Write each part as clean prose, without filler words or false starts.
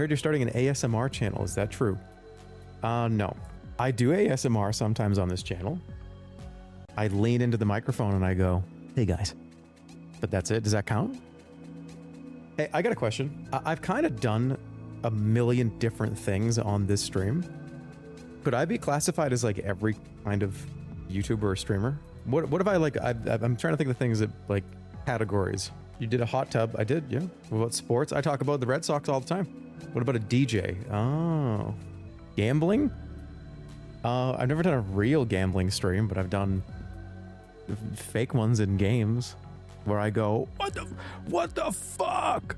heard you're starting an ASMR channel. Is that true? No. I do ASMR sometimes on this channel. I lean into the microphone and I go, hey guys. But that's it. Does that count? Hey, I got a question. I've kind of done a million different things on this stream. Could I be classified as like every kind of YouTuber or streamer? What if I like, I'm trying to think of the things that like categories. You did a hot tub. I did, yeah. What about sports? I talk about the Red Sox all the time. What about a DJ? Oh. Gambling? I've never done a real gambling stream, but I've done fake ones in games where I go, what the fuck?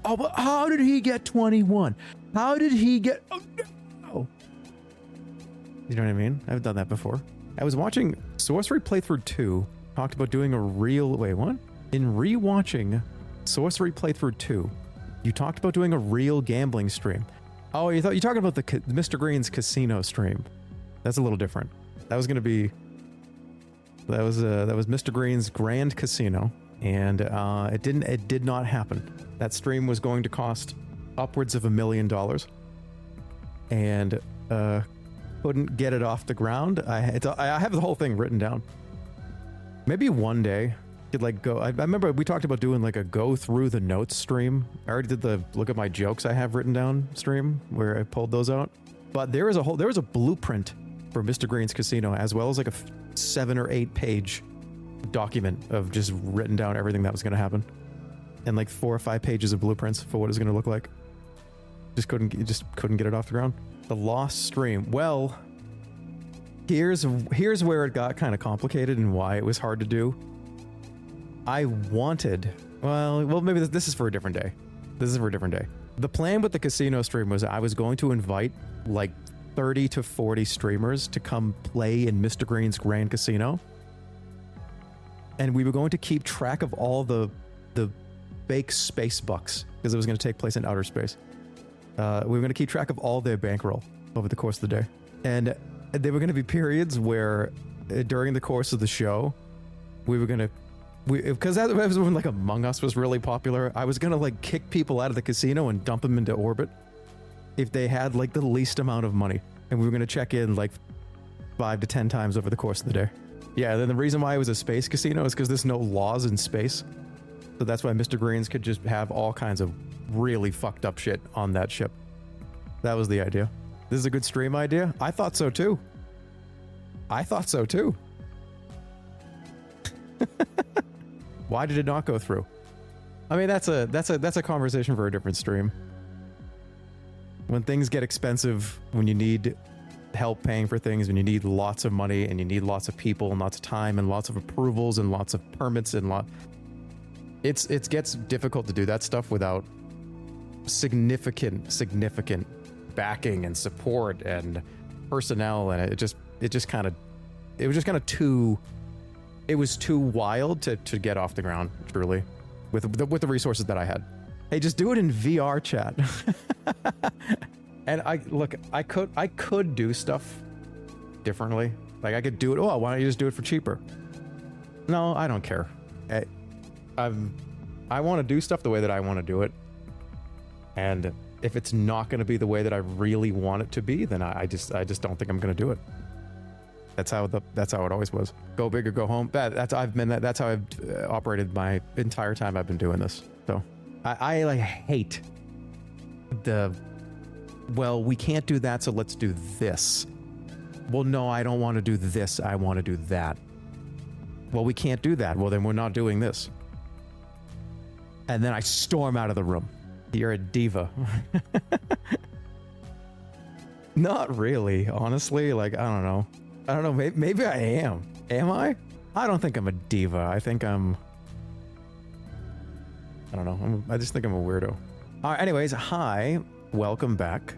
Oh, but how did he get 21? How did he get, oh no. You know what I mean? I've done that before. I was watching Sorcery Playthrough 2, talked about doing a real, wait, what? In rewatching Sorcery Playthrough 2, you talked about doing a real gambling stream. Oh, you're talking about the Mr. Green's casino stream. That's a little different. That was going to be, that was Mr. Green's Grand Casino, and it did not happen. That stream was going to cost upwards of $1 million, and couldn't get it off the ground. I have the whole thing written down. Maybe one day could like go. I remember we talked about doing like a go through the notes stream. I already did the look at my jokes I have written down stream where I pulled those out. But there was a blueprint for Mr. Green's Casino, as well as like a 7 or 8 page document of just written down everything that was going to happen, and like 4 or 5 pages of blueprints for what it's going to look like. Just couldn't get it off the ground. The lost stream. Well, here's where it got kind of complicated and why it was hard to do. I wanted, well, maybe this is for a different day. This is for a different day. The plan with the casino stream was I was going to invite like 30 to 40 streamers to come play in Mr. Green's Grand Casino. And we were going to keep track of all the fake space bucks, because it was going to take place in outer space. We were going to keep track of all their bankroll over the course of the day. And there were going to be periods where during the course of the show, we were going to, because that was when like Among Us was really popular, I was going to like kick people out of the casino and dump them into orbit if they had like the least amount of money. And we were going to check in like 5 to 10 times over the course of the day. Yeah, then the reason why it was a space casino is because there's no laws in space. So that's why Mr. Greens could just have all kinds of really fucked up shit on that ship. That was the idea. This is a good stream idea? I thought so too. I thought so too. Why did it not go through? I mean, that's a conversation for a different stream. When things get expensive, when you need help paying for things, when you need lots of money and you need lots of people and lots of time and lots of approvals and lots of permits and it gets difficult to do that stuff without significant backing and support and personnel, and it was just kind of too wild to get off the ground, truly, with the resources that I had. Hey, just do it in VR chat. And I could do stuff differently. Like I could do it. Oh, why don't you just do it for cheaper? No, I don't care. I want to do stuff the way that I want to do it. And if it's not going to be the way that I really want it to be, then I just don't think I'm going to do it. That's how it always was. Go big or go home. That's how I've operated my entire time I've been doing this. So I like hate well, we can't do that, so let's do this. Well, no, I don't want to do this. I want to do that. Well, we can't do that. Well, then we're not doing this. And then I storm out of the room. You're a diva. Not really, honestly. Like, I don't know. Maybe I am. Am I? I don't think I'm a diva. I think I don't know. I just think I'm a weirdo. All right, anyways, hi. Welcome back.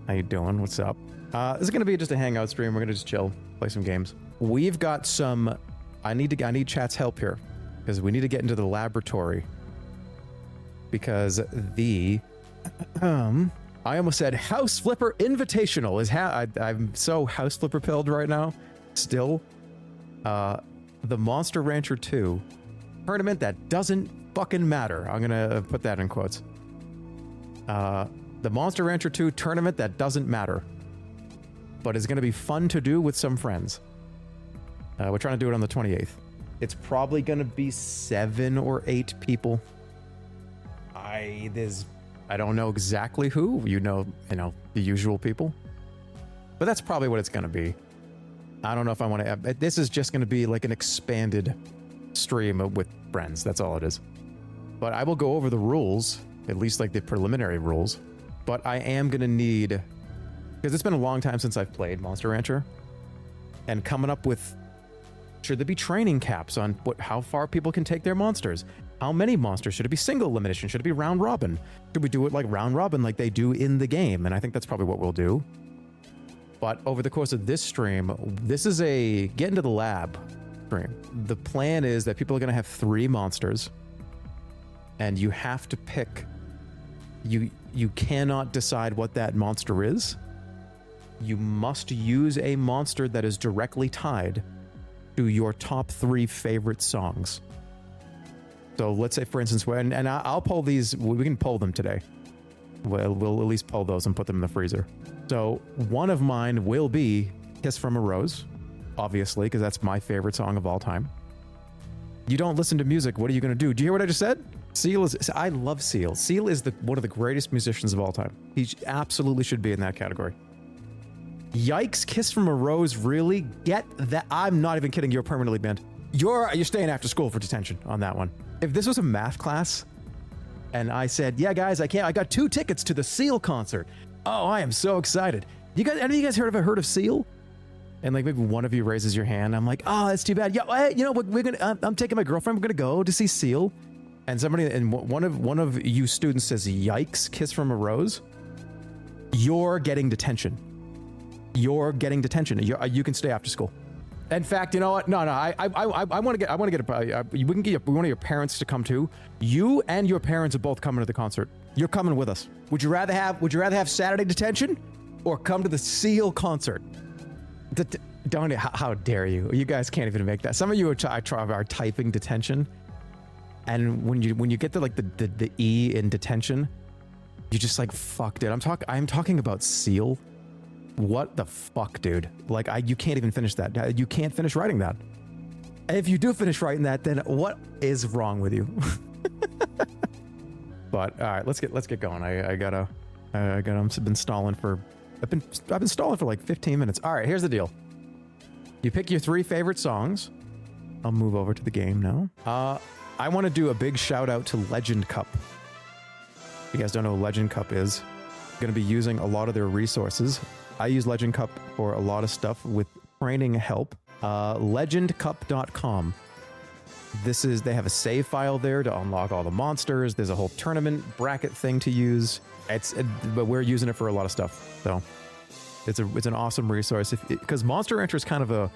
How you doing? What's up? This is going to be just a hangout stream. We're going to just chill, play some games. We've got some... I need chat's help here, because we need to get into the laboratory. Because the... I almost said House Flipper Invitational is I'm so House Flipper pilled right now. Still. The Monster Rancher 2 tournament that doesn't fucking matter. I'm going to put that in quotes. The Monster Rancher 2 tournament that doesn't matter, but is going to be fun to do with some friends. We're trying to do it on the 28th. It's probably going to be 7 or 8 people. I don't know exactly who. You know, the usual people. But that's probably what it's going to be. I don't know if I want to... This is just going to be like an expanded stream with friends. That's all it is. But I will go over the rules, at least like the preliminary rules. But I am going to need... Because it's been a long time since I've played Monster Rancher. And coming up with... Should there be training caps on how far people can take their monsters? How many monsters? Should it be single elimination? Should it be round robin? Should we do it like round robin like they do in the game? And I think that's probably what we'll do. But over the course of this stream, this is a get into the lab stream. The plan is that people are going to have 3 monsters. And you have to pick... You cannot decide what that monster is. You must use a monster that is directly tied to your top 3 favorite songs. So let's say, for instance, and I'll pull these, we can pull them today. We'll at least pull those and put them in the freezer. So one of mine will be Kiss from a Rose, obviously, because that's my favorite song of all time. You don't listen to music, what are you going to do? Do you hear what I just said? Seal is, I love Seal. Seal is one of the greatest musicians of all time. He absolutely should be in that category. Yikes, Kiss from a Rose, really? Get that? I'm not even kidding, you're permanently banned. You're staying after school for detention on that one. If this was a math class, and I said, yeah guys, I got 2 tickets to the Seal concert. Oh, I am so excited. Any of you guys heard of Seal? And like maybe one of you raises your hand. I'm like, oh, that's too bad. Yeah, you know what? I'm taking my girlfriend. We're gonna go to see Seal. And one of you students says, yikes, Kiss from a Rose. You're getting detention. You're getting detention. You can stay after school. In fact, you know what? No, I want to get. We can get one of your parents to come too. You and your parents are both coming to the concert. You're coming with us. Would you rather have Saturday detention, or come to the Seal concert? Don't. How dare you? You guys can't even make that. Some of you are typing detention, and when you get to like the E in detention, you just like fuck, dude. I'm talking about Seal. What the fuck, dude? Like, you can't even finish that. You can't finish writing that. And if you do finish writing that, then what is wrong with you? But all right, let's get going. I've been stalling for like 15 minutes. All right, here's the deal. You pick your 3 favorite songs. I'll move over to the game now. I want to do a big shout out to Legend Cup. If you guys don't know what Legend Cup is, I'm going to be using a lot of their resources. I use Legend Cup for a lot of stuff with training help. Legendcup.com. They have a save file there to unlock all the monsters. There's a whole tournament bracket thing to use. But we're using it for a lot of stuff. So it's an awesome resource because Monster Rancher is kind of a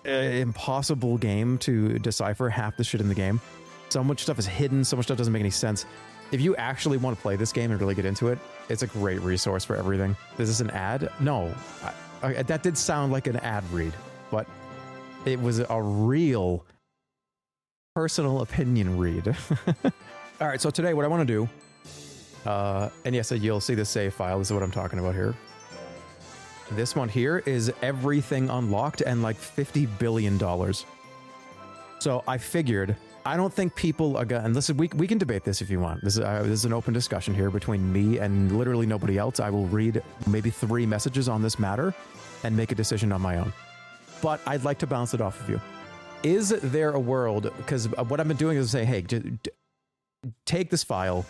impossible game to decipher half the shit in the game. So much stuff is hidden. So much stuff doesn't make any sense. If you actually want to play this game and really get into it, it's a great resource for everything. Is this an ad? No. That did sound like an ad read, but it was a real personal opinion read. All right, so today what I want to do, and yes, you'll see the save file. This is what I'm talking about here. This one here is everything unlocked and like $50 billion. So I figured... I don't think people are going, and listen, we can debate this if you want. This is an open discussion here between me and literally nobody else. I will read maybe 3 messages on this matter and make a decision on my own. But I'd like to bounce it off of you. Is there a world, because what I've been doing is say, hey, take this file,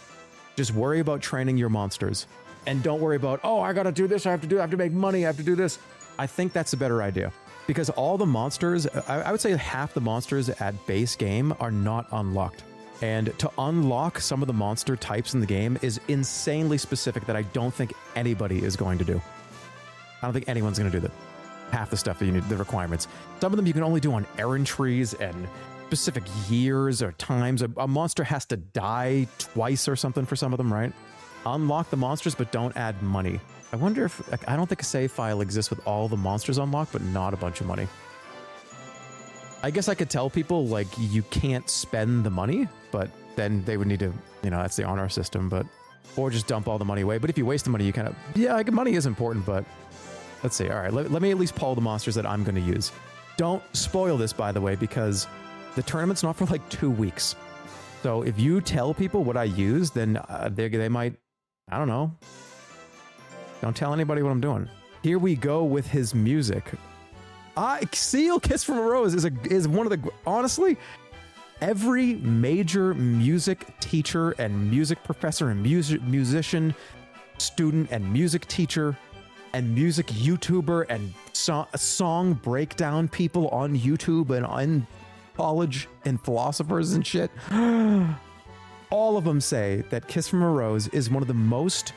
just worry about training your monsters, and don't worry about, oh, I gotta do this, I have to make money, I have to do this. I think that's a better idea. Because all the monsters, I would say half the monsters at base game are not unlocked. And to unlock some of the monster types in the game is insanely specific that I don't think anybody is going to do. I don't think anyone's going to do that. Half the stuff that you need, the requirements. Some of them you can only do on errand trees and specific years or times. A monster has to die twice or something for some of them, right? Unlock the monsters, but don't add money. I wonder if... I don't think a save file exists with all the monsters unlocked, but not a bunch of money. I guess I could tell people, like, you can't spend the money, but then they would need to... You know, that's the honor system, but... or just dump all the money away. But if you waste the money, you kind of, yeah, like money is important, but let's see. All right, let me at least pull the monsters that I'm going to use. Don't spoil this, by the way, because the tournament's not for like 2 weeks. So if you tell people what I use, then they might, I don't know. Don't tell anybody what I'm doing. Here we go with his music. Seal Kiss from a Rose is one of the, honestly, every major music teacher and music professor and musician, student and music teacher and music YouTuber and song breakdown people on YouTube and on college and philosophers and shit, all of them say that Kiss from a Rose is one of the most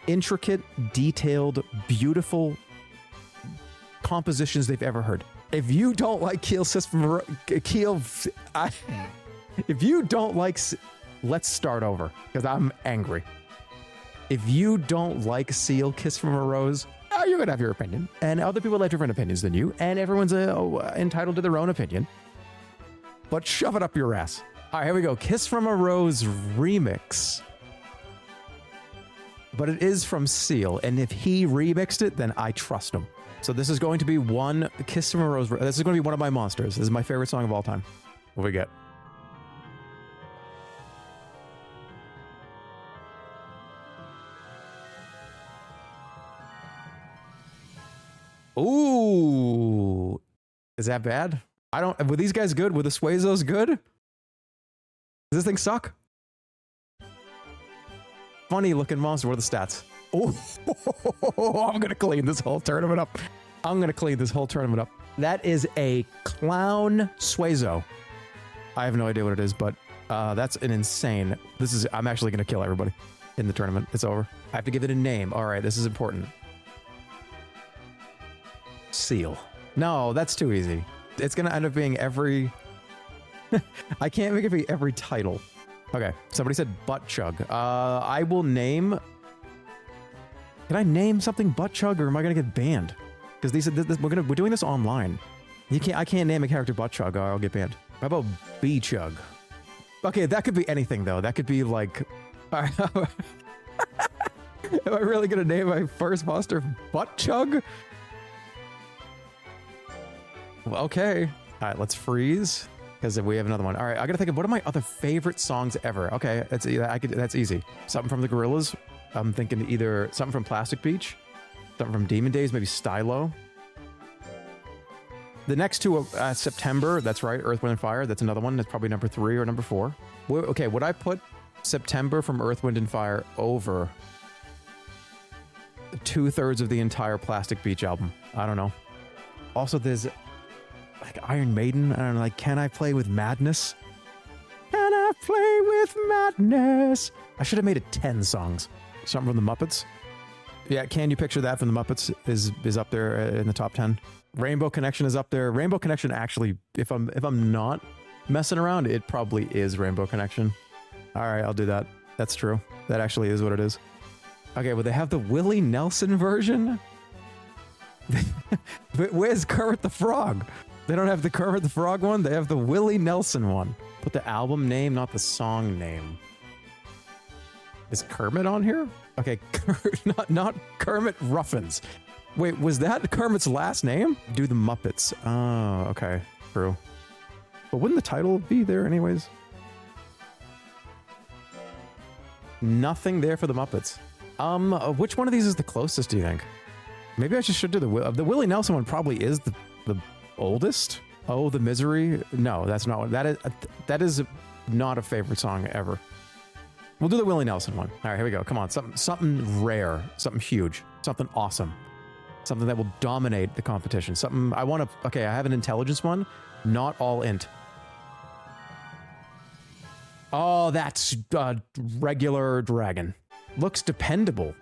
intricate, detailed, beautiful compositions they've ever heard. If you don't like if you don't like, let's start over, because I'm angry. If you don't like Seal Kiss from a Rose, you're gonna have your opinion, and other people have different opinions than you, and everyone's entitled to their own opinion. But shove it up your ass. All right, here we go. Kiss from a Rose remix. But it is from Seal, and if he remixed it, then I trust him. So this is going to be one Kiss from a Rose. This is going to be one of my monsters. This is my favorite song of all time. What we get? Ooh. Is that bad? Were these guys good? Were the Suezos good? Does this thing suck? Funny looking monster. What are the stats? Oh, I'm going to clean this whole tournament up. That is a clown Suezo. I have no idea what it is, but that's an insane. I'm actually going to kill everybody in the tournament. It's over. I have to give it a name. All right, this is important. Seal. No, that's too easy. It's going to end up being every... I can't make it be every title. Okay, somebody said Butt Chug. I will name... Can I name something Butt Chug, or am I going to get banned? Because they said we're doing this online. I can't name a character Butt Chug, or I'll get banned. How about B Chug? Okay, that could be anything, though. That could be like... Am I really going to name my first monster Butt Chug? Well, okay. All right, let's freeze, because we have another one. All right, I got to think of what are my other favorite songs ever. Okay, that's easy. Something from the Gorillaz. I'm thinking either something from Plastic Beach, something from Demon Days, maybe Stylo. The next two, September, that's right, Earth, Wind, and Fire. That's another one. That's probably number 3 or number 4. Okay, would I put September from Earth, Wind, and Fire over 2/3 of the entire Plastic Beach album? I don't know. Also, there's like Iron Maiden. I don't know, like Can I Play with Madness? Can I Play with Madness? I should have made it 10 songs. Something from the Muppets. Yeah, Can You Picture That from the Muppets is up there in the top 10. Rainbow Connection is up there. Rainbow Connection actually, if I'm not messing around, it probably is Rainbow Connection. All right, I'll do that. That's true. That actually is what it is. Okay, well, they have the Willie Nelson version. But where's Kermit the Frog? They don't have the Kermit the Frog one. They have the Willie Nelson one. Put the album name, not the song name. Is Kermit on here? Okay, not Kermit Ruffins. Wait, was that Kermit's last name? Do the Muppets. Oh, okay, true. But wouldn't the title be there anyways? Nothing there for the Muppets. Which one of these is the closest, do you think? Maybe I should do the Willie Nelson one. Probably is the oldest. Oh, The Misery. No, that's not one. That is not a favorite song ever. We'll do the Willie Nelson one. All right, here we go. Come on, something rare, something huge, something awesome, something that will dominate the competition. Something I want to. Okay, I have an intelligence one, not all int. Oh, that's regular dragon. Looks dependable.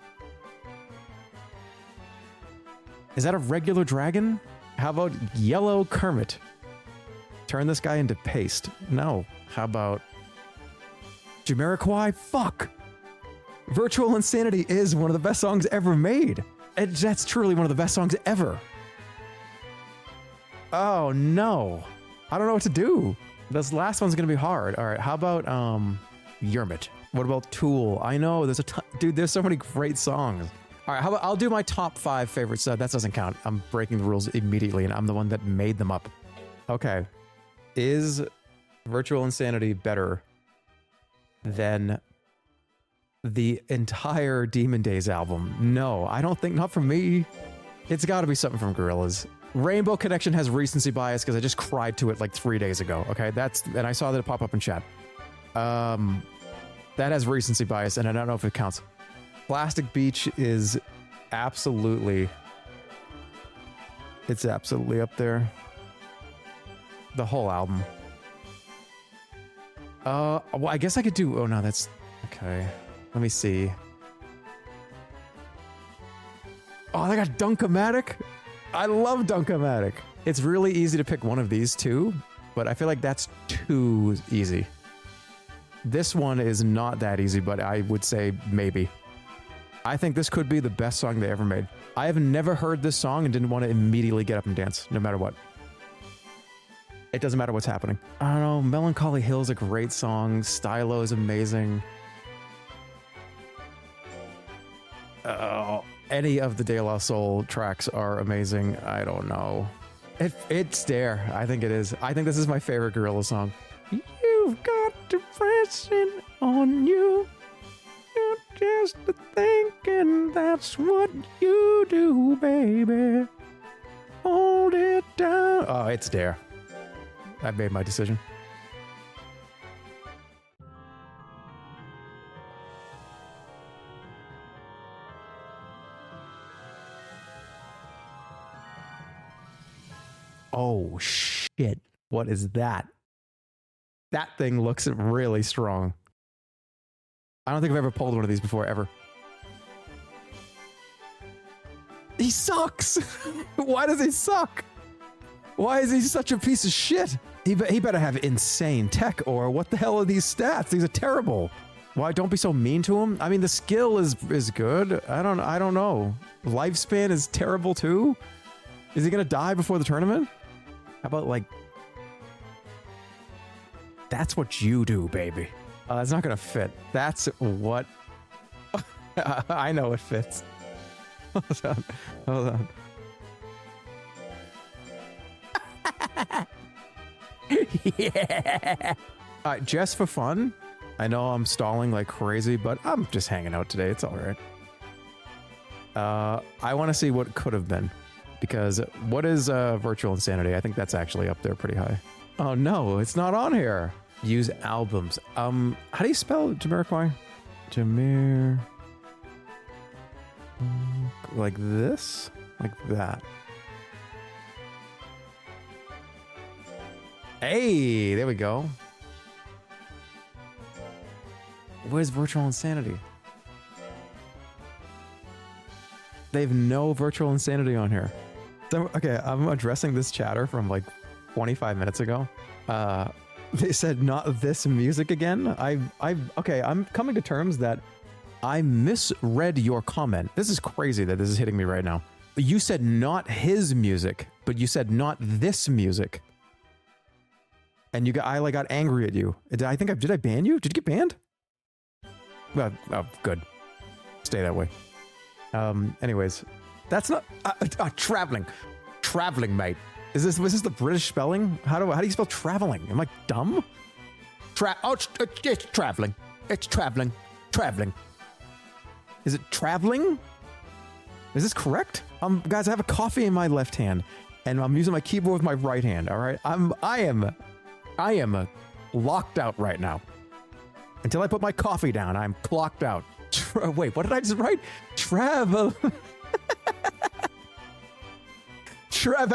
Is that a regular dragon? How about yellow Kermit? Turn this guy into paste. No. How about Jamiroquai? Fuck. Virtual Insanity is one of the best songs ever made. That's truly one of the best songs ever. Oh no. I don't know what to do. This last one's gonna be hard. All right, how about Yermit? What about Tool? I know, there's a ton. Dude, there's so many great songs. All right, how about I'll do my top 5 favorites. That doesn't count. I'm breaking the rules immediately, and I'm the one that made them up. Okay. Is Virtual Insanity better than the entire Demon Days album? No, I don't think, not for me. It's got to be something from Gorillaz. Rainbow Connection has recency bias because I just cried to it like 3 days ago. Okay, and I saw that it pop up in chat. That has recency bias, and I don't know if it counts. Plastic Beach is absolutely, it's absolutely up there. The whole album. Well, I guess I could do, oh no, that's, okay. Let me see. Oh, I got Dunk-O-Matic. I love Dunk-O-Matic. It's really easy to pick one of these two, but I feel like that's too easy. This one is not that easy, but I would say maybe. I think this could be the best song they ever made. I have never heard this song and didn't want to immediately get up and dance, no matter what. It doesn't matter what's happening. I don't know, Melancholy Hill is a great song. Stylo is amazing. Any of the De La Soul tracks are amazing. I don't know. It's there. I think it is. I think this is my favorite Gorillaz song. You've got depression on you. You're just thinking that's what you do, baby. Hold it down. Oh, it's there. I made my decision. Oh, shit. What is that? That thing looks really strong. I don't think I've ever pulled one of these before, ever. He sucks! Why does he suck? Why is he such a piece of shit? He better have insane tech, or what the hell are these stats? These are terrible. Why, don't be so mean to him? I mean, the skill is good. I don't know. Lifespan is terrible too? Is he gonna die before the tournament? How about, like... That's what you do, baby. It's not gonna fit. That's what... I know it fits. Hold on. Hold on. Yeah! Alright, just for fun. I know I'm stalling like crazy, but I'm just hanging out today. It's alright. I want to see what could have been. Because what is Virtual Insanity? I think that's actually up there pretty high. Oh no, it's not on here. Use albums. How do you spell Jamiroquai? Jamir... Like this? Like that. Hey, there we go. Where's Virtual Insanity? They have no Virtual Insanity on here. So, okay, I'm addressing this chatter from like 25 minutes ago. They said not this music again. Okay, I'm coming to terms that I misread your comment. This is crazy that this is hitting me right now. You said not his music, but you said not this music. And I got angry at you. Did I ban you? Did you get banned? Well, oh, good. Stay that way. Anyways, that's not traveling. Traveling, mate. Was this the British spelling? How do you spell traveling? Am I dumb? It's traveling. It's traveling. Traveling. Is it traveling? Is this correct? Guys, I have a coffee in my left hand, and I'm using my keyboard with my right hand. All right, I am locked out right now. Until I put my coffee down, I'm clocked out. Wait, what did I just write? Traveling. Why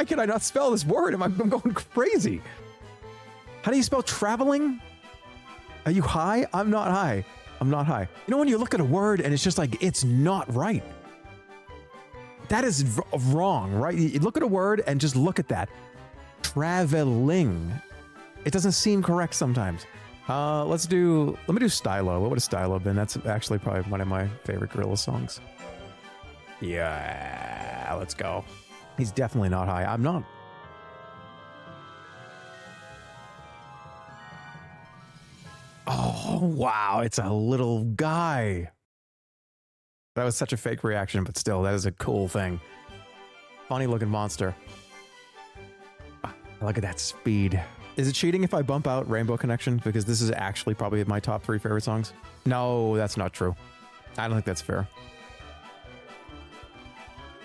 can I not spell this word? I'm going crazy. How do you spell traveling? Are you high? I'm not high. I'm not high. You know when you look at a word and it's just like, it's not right. That is wrong, right? You look at a word and just look at that. Traveling. It doesn't seem correct sometimes. Let me do Stylo. What would a Stylo been? That's actually probably one of my favorite Gorillaz songs. Yeah, let's go. He's definitely not high. I'm not. Oh, wow. It's a little guy. That was such a fake reaction, but still, that is a cool thing. Funny looking monster. Look at that speed. Is it cheating if I bump out Rainbow Connection? Because this is actually probably my top 3 favorite songs. No, that's not true. I don't think that's fair.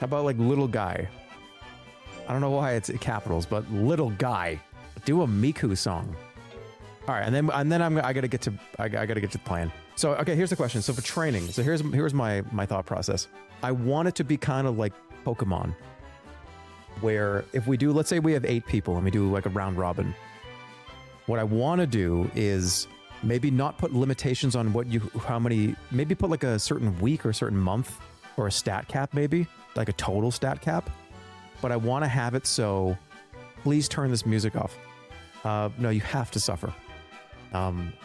How about like Little Guy? I don't know why it's capitals, but Little Guy. Do a Miku song. All right, and then I gotta get to the plan. So okay, here's the question. So for training, so here's my thought process. I want it to be kind of like Pokemon, where if we do, let's say we have 8 people and we do like a round robin. What I want to do is maybe not put limitations on how many, maybe put like a certain week or a certain month or a stat cap, maybe like a total stat cap. But I want to have it so, please turn this music off. No, you have to suffer.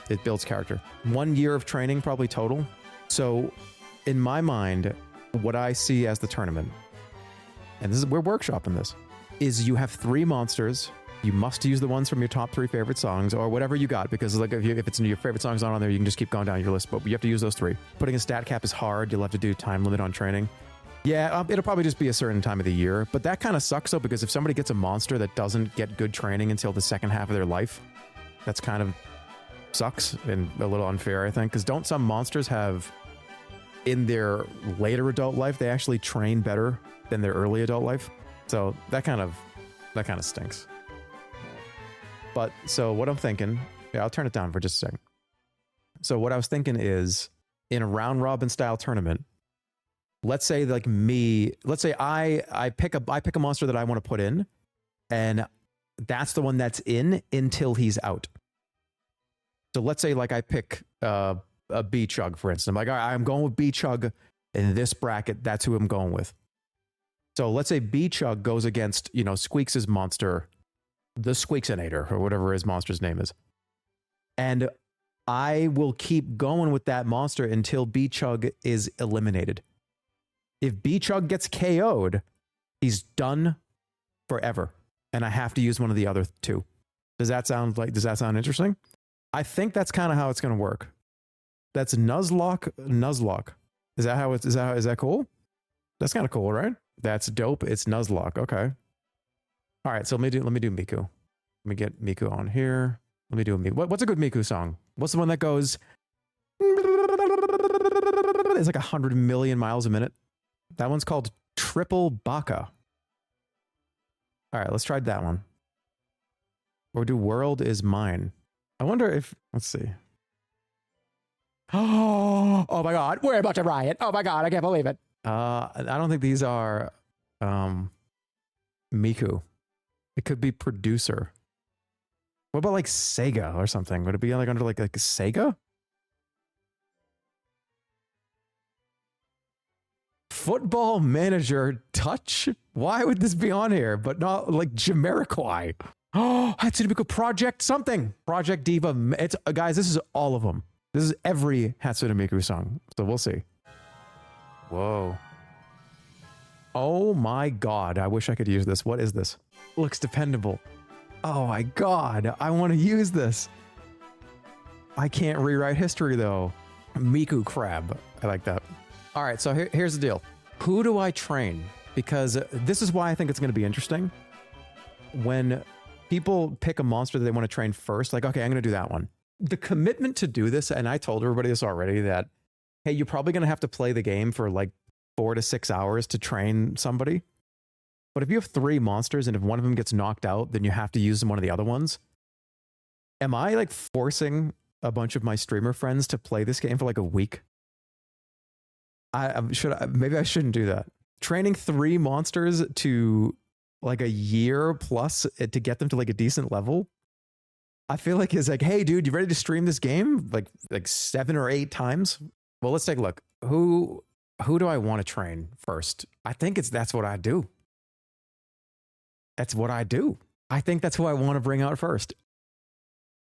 It builds character. 1 year of training, probably total. So in my mind, what I see as the tournament, and this is, we're workshopping this, is you have 3 monsters. You must use the ones from your top 3 favorite songs or whatever you got, because like if it's your favorite song's not on there, you can just keep going down your list, but you have to use those 3. Putting a stat cap is hard. You'll have to do time limit on training. Yeah, it'll probably just be a certain time of the year, but that kind of sucks though, because if somebody gets a monster that doesn't get good training until the second half of their life, that's kind of sucks and a little unfair, I think, because don't some monsters have, in their later adult life, they actually train better than their early adult life? So that kind of stinks. But so what I'm thinking, yeah, I'll turn it down for just a second. So what I was thinking is, in a round robin style tournament, let's say like me, let's say I pick a monster that I want to put in, and that's the one that's in until he's out. So let's say like I pick a B-Chug, for instance. I'm like, all right, I'm going with B-Chug in this bracket. That's who I'm going with. So let's say B-Chug goes against, Squeaks' monster, the Squeaksinator, or whatever his monster's name is. And I will keep going with that monster until B-Chug is eliminated. If B-Chug gets KO'd, he's done forever. And I have to use one of the other 2. Does that sound interesting? I think that's kind of how it's going to work. That's Nuzlocke. Is that cool? That's kind of cool, right? That's dope. It's Nuzlocke. Okay. All right. So let me do Miku. Let me get Miku on here. Let me do a Miku. What's a good Miku song? What's the one that goes? It's like 100 million miles a minute. That one's called Triple Baka. All right. Let's try that one. Or do World Is Mine. I wonder if, let's see. Oh my God, we're about to riot. Oh my God, I can't believe it. I don't think these are Miku. It could be producer. What about like Sega or something? Would it be like under like Sega? Football Manager Touch? Why would this be on here? But not like Jamiroquai. Oh, Hatsune Miku Project something. Project Diva. It's guys, this is all of them. This is every Hatsune Miku song. So we'll see. Whoa. Oh my God. I wish I could use this. What is this? Looks dependable. Oh my God. I want to use this. I can't rewrite history though. Miku Crab. I like that. All right. So here's the deal. Who do I train? Because this is why I think it's going to be interesting. When people pick a monster that they want to train first, like, okay, I'm going to do that one. The commitment to do this, and I told everybody this already, that, hey, you're probably going to have to play the game for like 4 to 6 hours to train somebody. But if you have 3 monsters and if one of them gets knocked out, then you have to use one of the other ones. Am I like forcing a bunch of my streamer friends to play this game for like a week? Maybe I shouldn't do that. Training 3 monsters to like a year plus to get them to like a decent level, I feel like is like, hey dude, you ready to stream this game like 7 or 8 times? Well, let's take a look. Who do I want to train first? I think that's what I do. That's what I do. I think that's who I want to bring out first.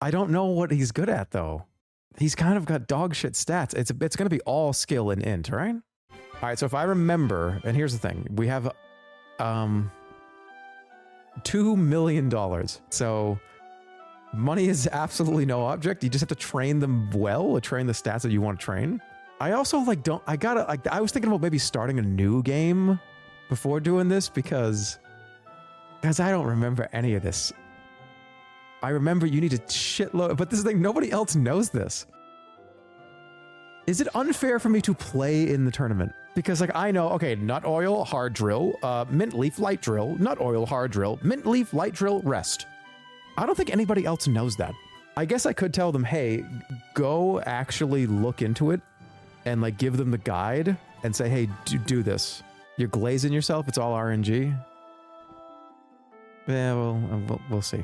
I don't know what he's good at though. He's kind of got dog shit stats. It's going to be all skill and int, right? All right, so if I remember, and here's the thing, we have $2 million. So Money is absolutely no object. You just have to train them well, or train the stats that you want to train. I also like I was thinking about maybe starting a new game before doing this because I don't remember any of this. I remember you need a shitload, but this is the thing, nobody else knows this. Is it unfair for me to play in the tournament? Because like I know, okay, nut oil, hard drill, mint leaf, light drill, nut oil, hard drill, mint leaf, light drill, rest. I don't think anybody else knows that. I guess I could tell them, hey, go actually look into it and like give them the guide and say, hey, do this. You're glazing yourself. It's all RNG. Yeah, well, we'll see.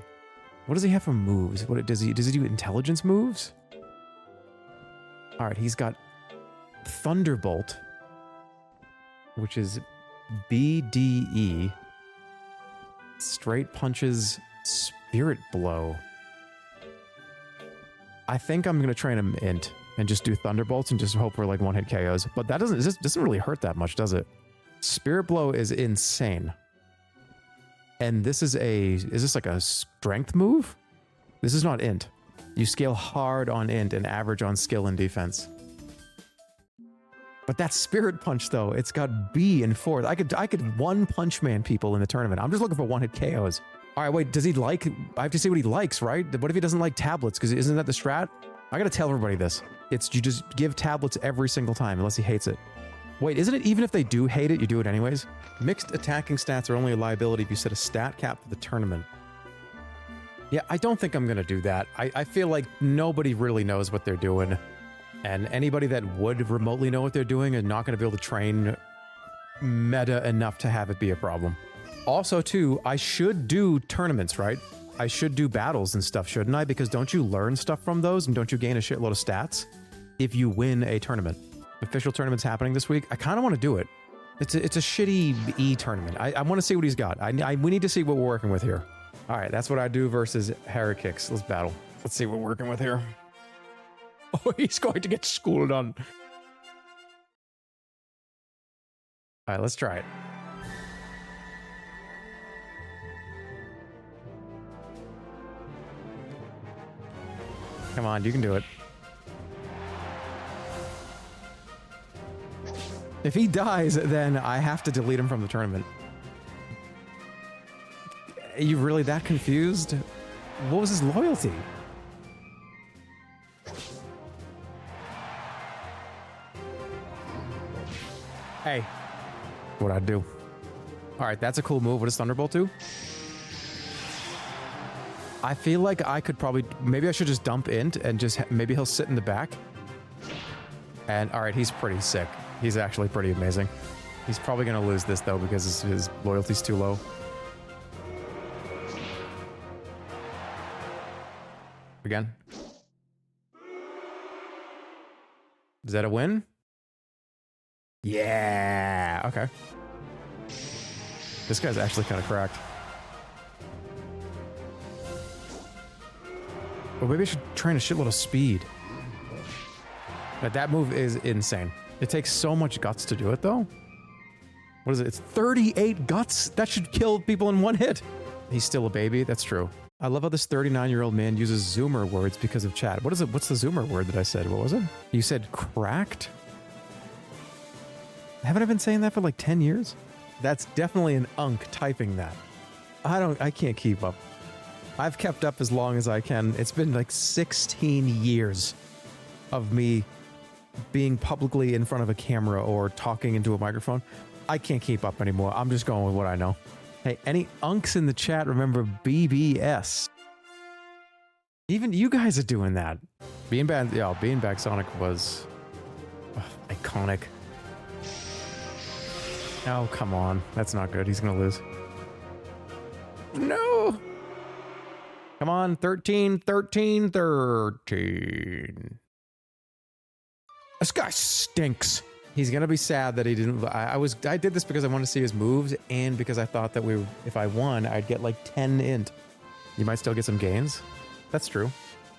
What does he have for moves? What does he do intelligence moves? All right, he's got Thunderbolt, which is BDE. Straight punches, Spirit Blow. I think I'm gonna train him int and just do Thunderbolts and just hope for like one-hit KOs. But that doesn't really hurt that much, does it? Spirit Blow is insane. And this is this like a strength move? This is not int. You scale hard on int and average on skill and defense. But that Spirit Punch though, it's got B and 4. I could one punch man people in the tournament. I'm just looking for one-hit KOs. All right, wait, does he like, I have to see what he likes, right? What if he doesn't like tablets? Because isn't that the strat? I gotta tell everybody this. It's you just give tablets every single time unless he hates it. Wait, isn't it even if they do hate it, you do it anyways? Mixed attacking stats are only a liability if you set a stat cap for the tournament. Yeah, I don't think I'm gonna do that. I feel like nobody really knows what they're doing. And anybody that would remotely know what they're doing is not gonna be able to train meta enough to have it be a problem. Also, too, I should do tournaments, right? I should do battles and stuff, shouldn't I? Because don't you learn stuff from those and don't you gain a shitload of stats if you win a tournament? Official tournament's happening this week. I kind of want to do it. It's a shitty E tournament. I want to see what he's got. We need to see what we're working with here. All right, that's what I do versus Heracix. Let's battle. Let's see what we're working with here. Oh, he's going to get schooled on. All right, let's try it. Come on, you can do it. If he dies, then I have to delete him from the tournament. Are you really that confused? What was his loyalty? Hey, what I'd do. All right, that's a cool move. What does Thunderbolt do? I feel like I could probably, maybe I should just dump int and just, maybe he'll sit in the back. And all right, he's pretty sick. He's actually pretty amazing. He's probably going to lose this though because his loyalty's too low. Again. Is that a win? Yeah, okay. This guy's actually kind of cracked. Or maybe I should train a shitload of speed. But that move is insane. It takes so much guts to do it, though. What is it? It's 38 guts? That should kill people in one hit. He's still a baby. That's true. I love how this 39-year-old man uses Zoomer words because of chat. What is it? What's the Zoomer word that I said? What was it? You said cracked? Haven't I been saying that for like 10 years? That's definitely an unk typing that. I can't keep up. I've kept up as long as I can. It's been like 16 years of me being publicly in front of a camera or talking into a microphone. I can't keep up anymore. I'm just going with what I know. Hey, any unks in the chat remember BBS? Even you guys are doing that. Beanbag Sonic was iconic. Oh, come on. That's not good. He's gonna lose. No! Come on, 13, 13, 13. This guy stinks. He's gonna be sad that he didn't. I did this because I wanted to see his moves and because I thought that if I won, I'd get like 10 int. You might still get some gains. That's true.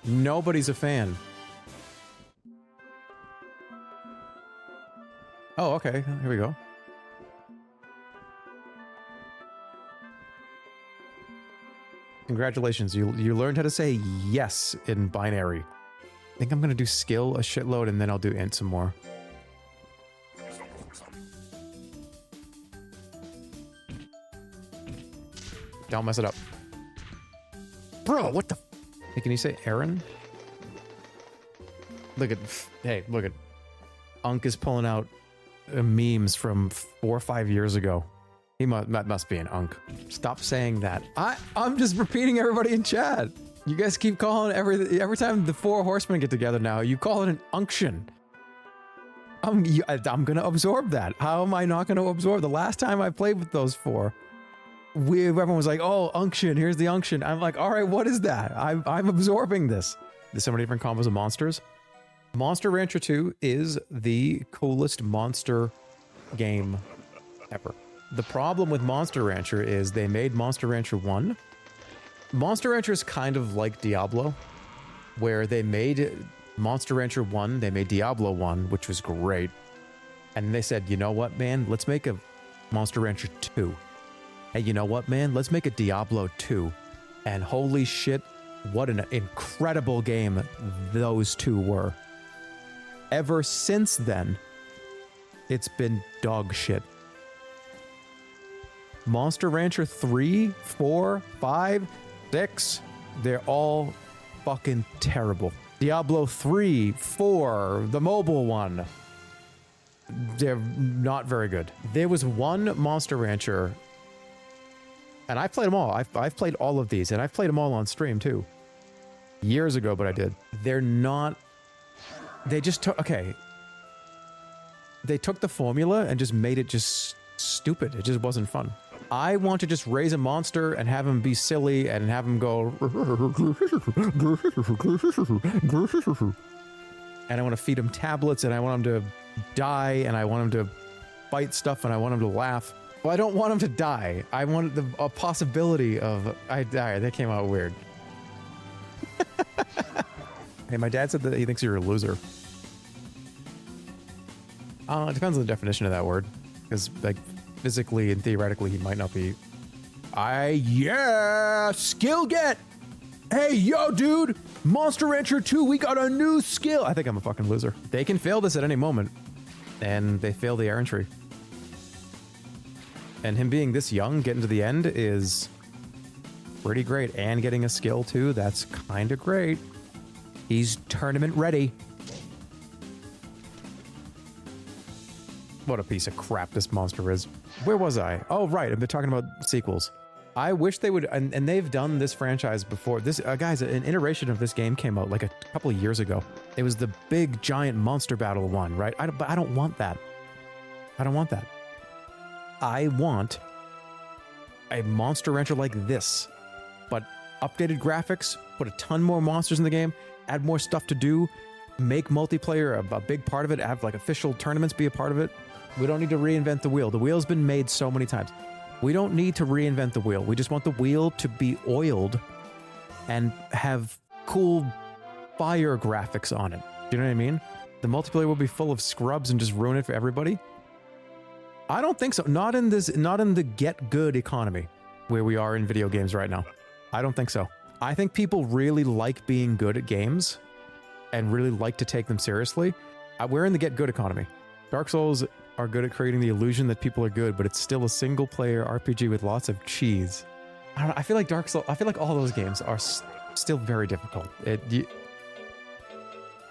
Nobody's a fan. Oh, okay. Here we go. Congratulations, you learned how to say yes in binary. I think I'm gonna do skill a shitload and then I'll do int some more. Don't mess it up. Bro, what the? Hey, can you say Aaron? Look at, hey, look at. Unk is pulling out memes from 4 or 5 years ago. That must be an Unk. Stop saying that. I'm just repeating everybody in chat. You guys keep calling every time the 4 horsemen get together now, you call it an unction. I'm gonna absorb that. How am I not gonna absorb? The last time I played with those 4, everyone was like, oh, unction, here's the unction. I'm like, all right, what is that? I'm absorbing this. There's so many different combos of monsters. Monster Rancher 2 is the coolest monster game ever. The problem with Monster Rancher is they made Monster Rancher 1. Monster Rancher is kind of like Diablo, where they made Monster Rancher 1, they made Diablo 1, which was great. And they said, you know what, man? Let's make a Monster Rancher 2. Hey, you know what, man? Let's make a Diablo 2. And holy shit, what an incredible game those 2 were. Ever since then, it's been dog shit. Monster Rancher 3, 4, 5, 6, they're all fucking terrible. Diablo 3, 4, the mobile one, they're not very good. There was one Monster Rancher, and I played them all. I've played all of these, and I've played them all on stream too. Years ago, but I did. They're not... They just took... Okay. They took the formula and just made it just stupid. It just wasn't fun. I want to just raise a monster and have him be silly and have him go... And I want to feed him tablets and I want him to die and I want him to fight stuff and I want him to laugh. Well, I don't want him to die. I want a possibility of... That came out weird. Hey, my dad said that he thinks you're a loser. It depends on the definition of that word. Because, like, physically and theoretically, he might not be... Yeah! Skill get! Hey, yo, dude! Monster Rancher 2, we got a new skill! I think I'm a fucking loser. They can fail this at any moment. And they fail the errantry. And him being this young, getting to the end, is pretty great. And getting a skill, too, that's kind of great. He's tournament ready. What a piece of crap this monster is. Where was I? Oh, right. I've been talking about sequels. I wish they would, and they've done this franchise before. This, guys, an iteration of this game came out like a couple of years ago. It was the big giant monster battle one, right? But I don't want that. I don't want that. I want a Monster Rancher like this, but updated graphics, put a ton more monsters in the game, add more stuff to do, make multiplayer a big part of it, have like official tournaments be a part of it. We don't need to reinvent the wheel. The wheel's been made so many times. We don't need to reinvent the wheel. We just want the wheel to be oiled and have cool fire graphics on it. Do you know what I mean? The multiplayer will be full of scrubs and just ruin it for everybody. I don't think so. Not in the get good economy where we are in video games right now. I don't think so. I think people really like being good at games and really like to take them seriously. We're in the get good economy. Dark Souls are good at creating the illusion that people are good, but it's still a single player RPG with lots of cheese. I don't know. I feel like Dark Souls, I feel like all those games are still very difficult.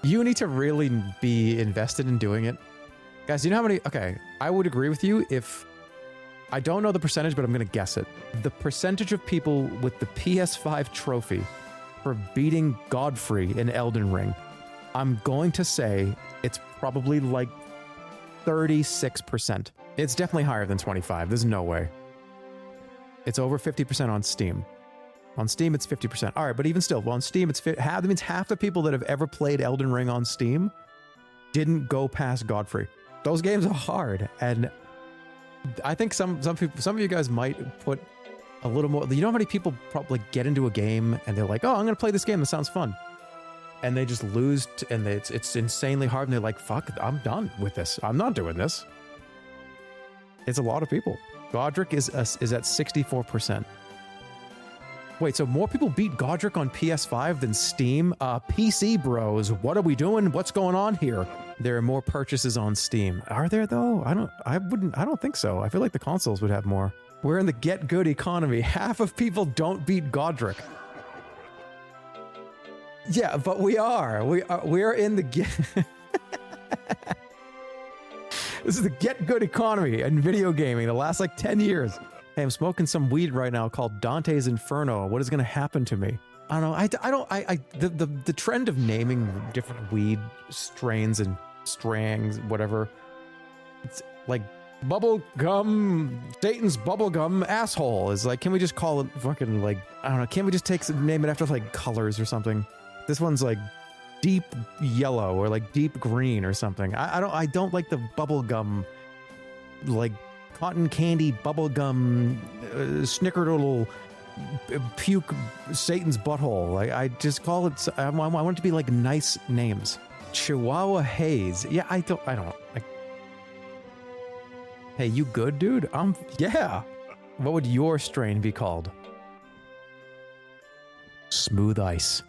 You need to really be invested in doing it. Guys, do you know how many... Okay, I would agree with you if... I don't know the percentage, but I'm going to guess it. The percentage of people with the PS5 trophy for beating Godfrey in Elden Ring, I'm going to say it's probably like 36%. It's definitely higher than 25. There's no way. It's over 50% on Steam. On Steam, it's 50%. All right, but even still, well, on Steam, that means half the people that have ever played Elden Ring on Steam didn't go past Godfrey. Those games are hard, and I think some of you guys might put a little more... You know how many people probably get into a game and they're like, oh, I'm going to play this game. That sounds fun. And they just lose, and it's insanely hard, and they're like, fuck, I'm done with this. I'm not doing this. It's a lot of people. Godric is at 64%. Wait, so more people beat Godric on PS5 than Steam? PC bros, what are we doing? What's going on here? There are more purchases on Steam. Are there though? I don't think so. I feel like the consoles would have more. We're in the get good economy. Half of people don't beat Godric. Yeah, but we are. We're in the get. This is the get good economy in video gaming. The last like 10 years. Hey, I'm smoking some weed right now called Dante's Inferno. What is going to happen to me? I don't know. The trend of naming different weed strains and strangs, whatever. It's like bubble gum, Satan's bubble gum asshole is like, can we just call it fucking like, I don't know. Can't we just name it after like colors or something? This one's like deep yellow or like deep green or something. I don't like the bubble gum, like cotton candy bubblegum snickerdoodle puke Satan's butthole. I just call it, I want it to be like nice names. Chihuahua Haze. Yeah, I don't hey, you good, dude? Yeah. What would your strain be called? Smooth Ice.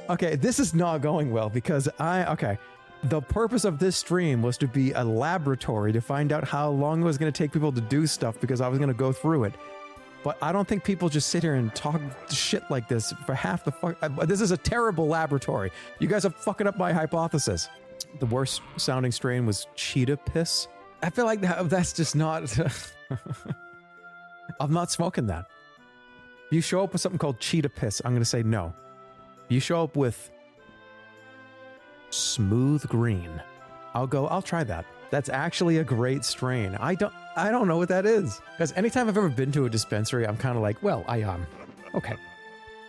Okay, this is not going well because okay. The purpose of this stream was to be a laboratory to find out how long it was going to take people to do stuff because I was going to go through it. But I don't think people just sit here and talk shit like this for half the fuck. This is a terrible laboratory. You guys are fucking up my hypothesis. The worst sounding strain was cheetah piss. I feel like that's just not... I'm not smoking that. You show up with something called cheetah piss, I'm going to say no. You show up with smooth green, I'll try that. That's actually a great strain. I don't know what that is. Because anytime I've ever been to a dispensary, I'm kind of like, well, okay.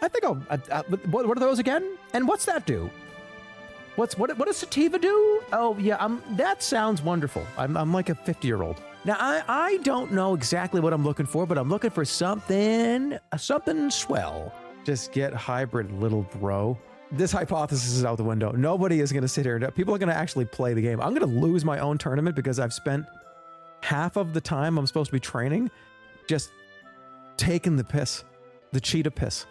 I think what are those again? And what's that do? What does sativa do? Oh yeah, that sounds wonderful. I'm like a 50-year-old. Now I don't know exactly what I'm looking for, but I'm looking for something swell. Just get hybrid, little bro. This hypothesis is out the window. Nobody is going to sit here. People are going to actually play the game. I'm going to lose my own tournament because I've spent half of the time I'm supposed to be training just taking the piss, the cheetah piss.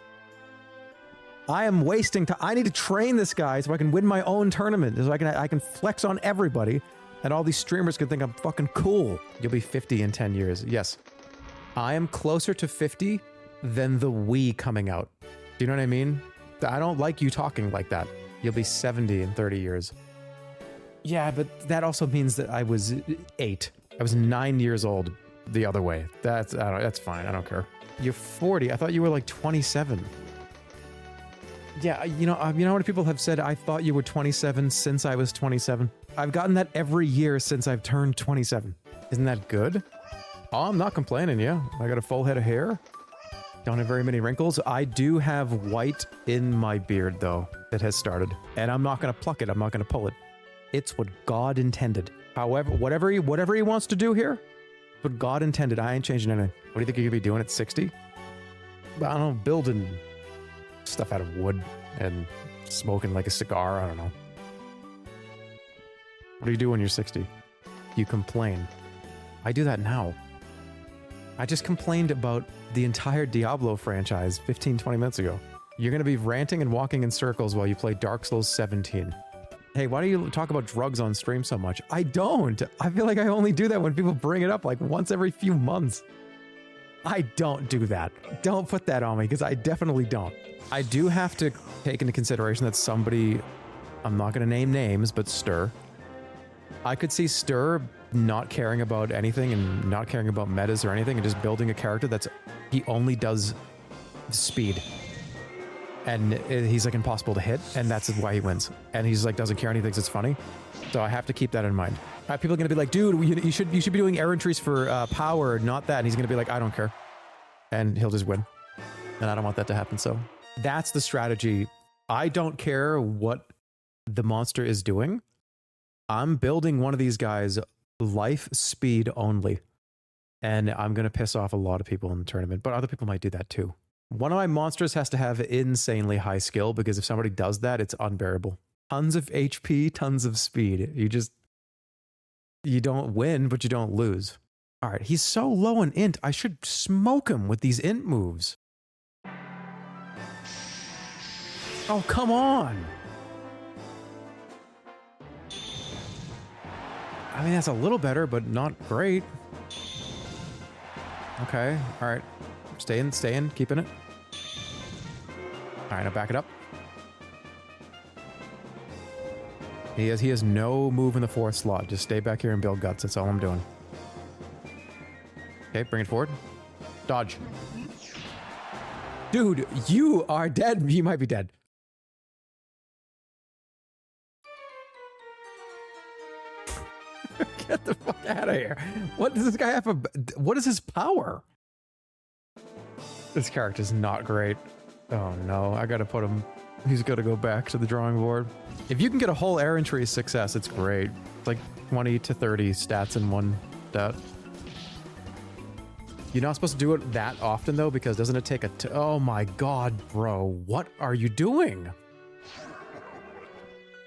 I am wasting time. I need to train this guy so I can win my own tournament, so I can flex on everybody, and all these streamers can think I'm fucking cool. You'll be 50 in 10 years. Yes. I am closer to 50 than the Wii coming out. Do you know what I mean? I don't like you talking like that. You'll be 70 in 30 years. Yeah, but that also means that I was 8. I was 9 years old the other way. That's fine. I don't care. You're 40. I thought you were like 27. Yeah, you know how many people have said, I thought you were 27 since I was 27? I've gotten that every year since I've turned 27. Isn't that good? Oh, I'm not complaining, yeah. I got a full head of hair. Don't have very many wrinkles. I do have white in my beard, though, that has started. And I'm not going to pluck it. I'm not going to pull it. It's what God intended. However, whatever he wants to do here, what God intended. I ain't changing anything. What do you think you're going to be doing at 60? I don't know, building stuff out of wood and smoking like a cigar. I don't know. What do you do when you're 60? You complain. I do that now. I just complained about the entire Diablo franchise 15-20 minutes ago. You're going to be ranting and walking in circles while you play Dark Souls 17. Hey, why do you talk about drugs on stream so much? I don't. I feel like I only do that when people bring it up like once every few months. I don't do that. Don't put that on me because I definitely don't. I do have to take into consideration that somebody, I'm not going to name names, but Stir. I could see Stir not caring about anything and not caring about metas or anything and just building a character he only does speed. And he's like impossible to hit, and that's why he wins. And he's like doesn't care and he thinks it's funny. So I have to keep that in mind. People are going to be like, dude, you should be doing errantries for power, not that. And he's going to be like, I don't care. And he'll just win. And I don't want that to happen. So that's the strategy. I don't care what the monster is doing. I'm building one of these guys life speed only. And I'm going to piss off a lot of people in the tournament, but other people might do that too. One of my monsters has to have insanely high skill because if somebody does that, it's unbearable. Tons of HP, tons of speed. You don't win, but you don't lose. All right, he's so low in int. I should smoke him with these int moves. Oh, come on. I mean, that's a little better, but not great. Okay, all right. Stay in, keeping it. All right, now back it up. He has no move in the 4th slot. Just stay back here and build guts. That's all I'm doing. Okay, bring it forward. Dodge. Dude, you are dead. You might be dead. Get the fuck out of here. What does this guy have? What is his power? This character's not great. Oh no, I gotta put him. He's gotta go back to the drawing board. If you can get a whole errantry success, it's great. It's like 20 to 30 stats in one stat. You're not supposed to do it that often though, because doesn't it take a oh my god, bro. What are you doing?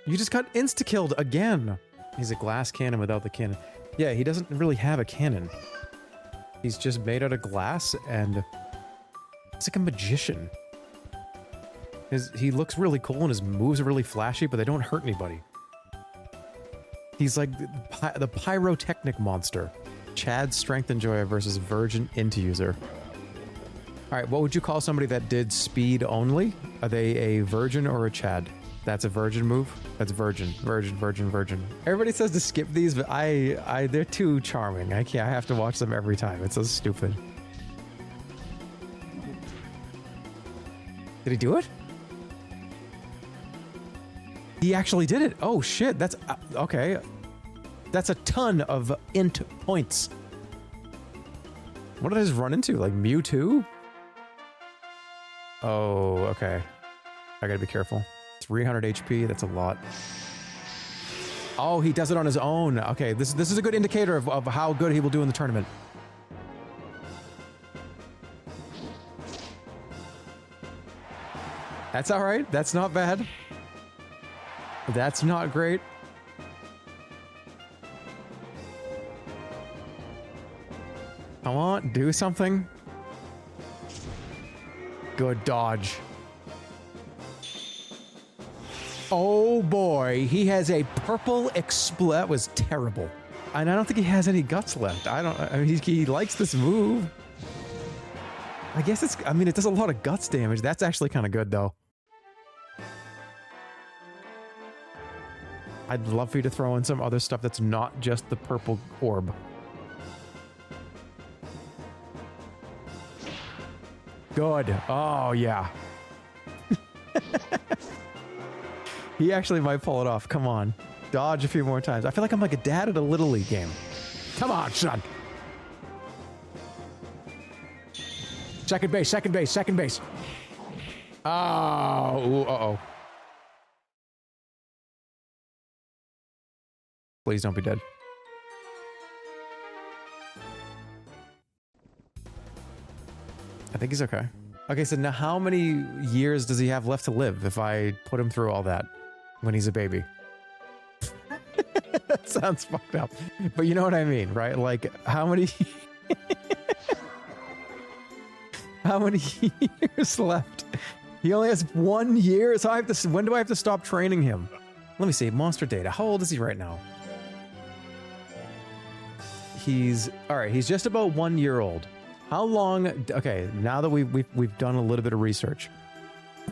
You just got insta-killed again. He's a glass cannon without the cannon. Yeah, he doesn't really have a cannon. He's just made out of glass and he's like a magician. He looks really cool and his moves are really flashy, but they don't hurt anybody. He's like the pyrotechnic monster. Chad Strength Enjoyer versus Virgin Int User. All right, what would you call somebody that did speed only? Are they a Virgin or a Chad? That's a Virgin move? That's Virgin. Virgin. Everybody says to skip these, but they're too charming. I can't. I have to watch them every time. It's so stupid. Did he do it? He actually did it. Oh shit, that's okay. That's a ton of int points. What did I just run into? Like Mewtwo? Oh, okay. I gotta be careful. 300 HP, that's a lot. Oh, he does it on his own. Okay, this is a good indicator of how good he will do in the tournament. That's all right. That's not bad. That's not great. Come on, do something. Good dodge. Oh boy, he has a purple that was terrible. And I don't think he has any guts left. I mean, he likes this move. I guess I mean, it does a lot of guts damage. That's actually kind of good though. I'd love for you to throw in some other stuff that's not just the purple orb. Good. Oh, yeah. He actually might pull it off. Come on. Dodge a few more times. I feel like I'm like a dad at a Little League game. Come on, son. Second base. Oh, ooh, uh-oh. Please don't be dead. I think he's okay. Okay, so now how many years does he have left to live if I put him through all that when he's a baby? That sounds fucked up. But you know what I mean, right? Like, how many... how many years left? He only has 1 year, so when do I have to stop training him? Let me see, monster data. How old is he right now? All right, he's just about 1 year old. How long? Okay, now that we've done a little bit of research,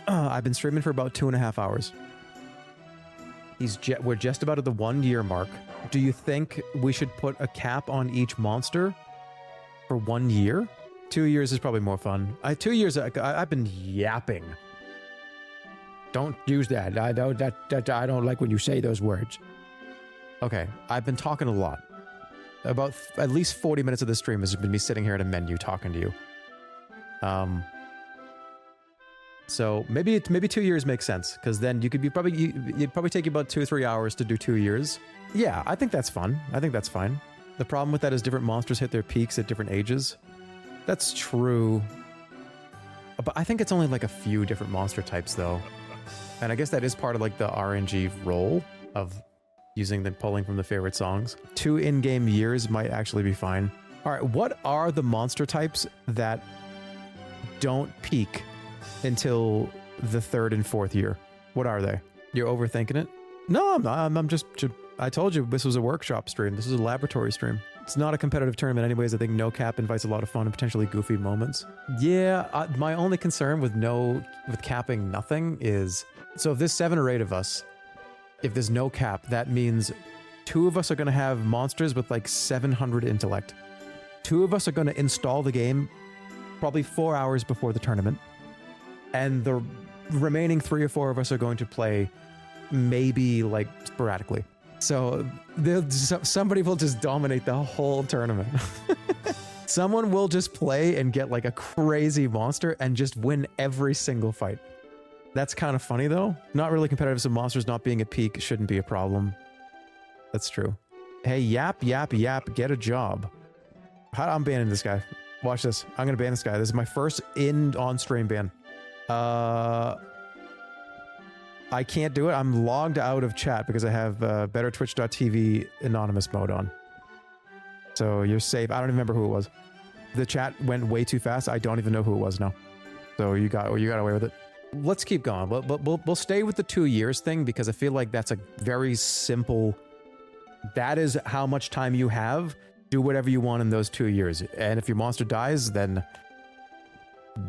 I've been streaming for about 2.5 hours. We're just about at the 1 year mark. Do you think we should put a cap on each monster for 1 year? 2 years is probably more fun. 2 years, I've been yapping. Don't use that. I don't like when you say those words. Okay, I've been talking a lot. About at least 40 minutes of the stream has been me sitting here at a menu talking to you. So maybe 2 years makes sense, because then you'd probably take you about 2 or 3 hours to do 2 years. Yeah, I think that's fun. I think that's fine. The problem with that is different monsters hit their peaks at different ages. That's true. But I think it's only like a few different monster types though. And I guess that is part of like the RNG role of using the pulling from the favorite songs. 2 in-game years might actually be fine. All right, what are the monster types that don't peak until the 3rd and 4th year? What are they? You're overthinking it? No, I'm not. I'm just, I told you this was a workshop stream. This is a laboratory stream. It's not a competitive tournament anyways. I think no cap invites a lot of fun and potentially goofy moments. Yeah, my only concern with capping nothing is, so if there's 7 or 8 of us, if there's no cap, that means 2 of us are going to have monsters with like 700 intellect. 2 of us are going to install the game probably 4 hours before the tournament. And the remaining 3 or 4 of us are going to play maybe like sporadically. So somebody will just dominate the whole tournament. Someone will just play and get like a crazy monster and just win every single fight. That's kind of funny though. Not really competitive, so monsters not being at peak shouldn't be a problem. That's true. Hey, yap, get a job. I'm banning this guy. Watch this. I'm gonna ban this guy. This is my first on-stream ban. I can't do it. I'm logged out of chat because I have BetterTwitch.tv anonymous mode on. So you're safe. I don't even remember who it was. The chat went way too fast. I don't even know who it was now. So you got away with it. Let's keep going. We'll stay with the 2 years thing because I feel like that's a very simple. That is how much time you have. Do whatever you want in those 2 years. And if your monster dies, then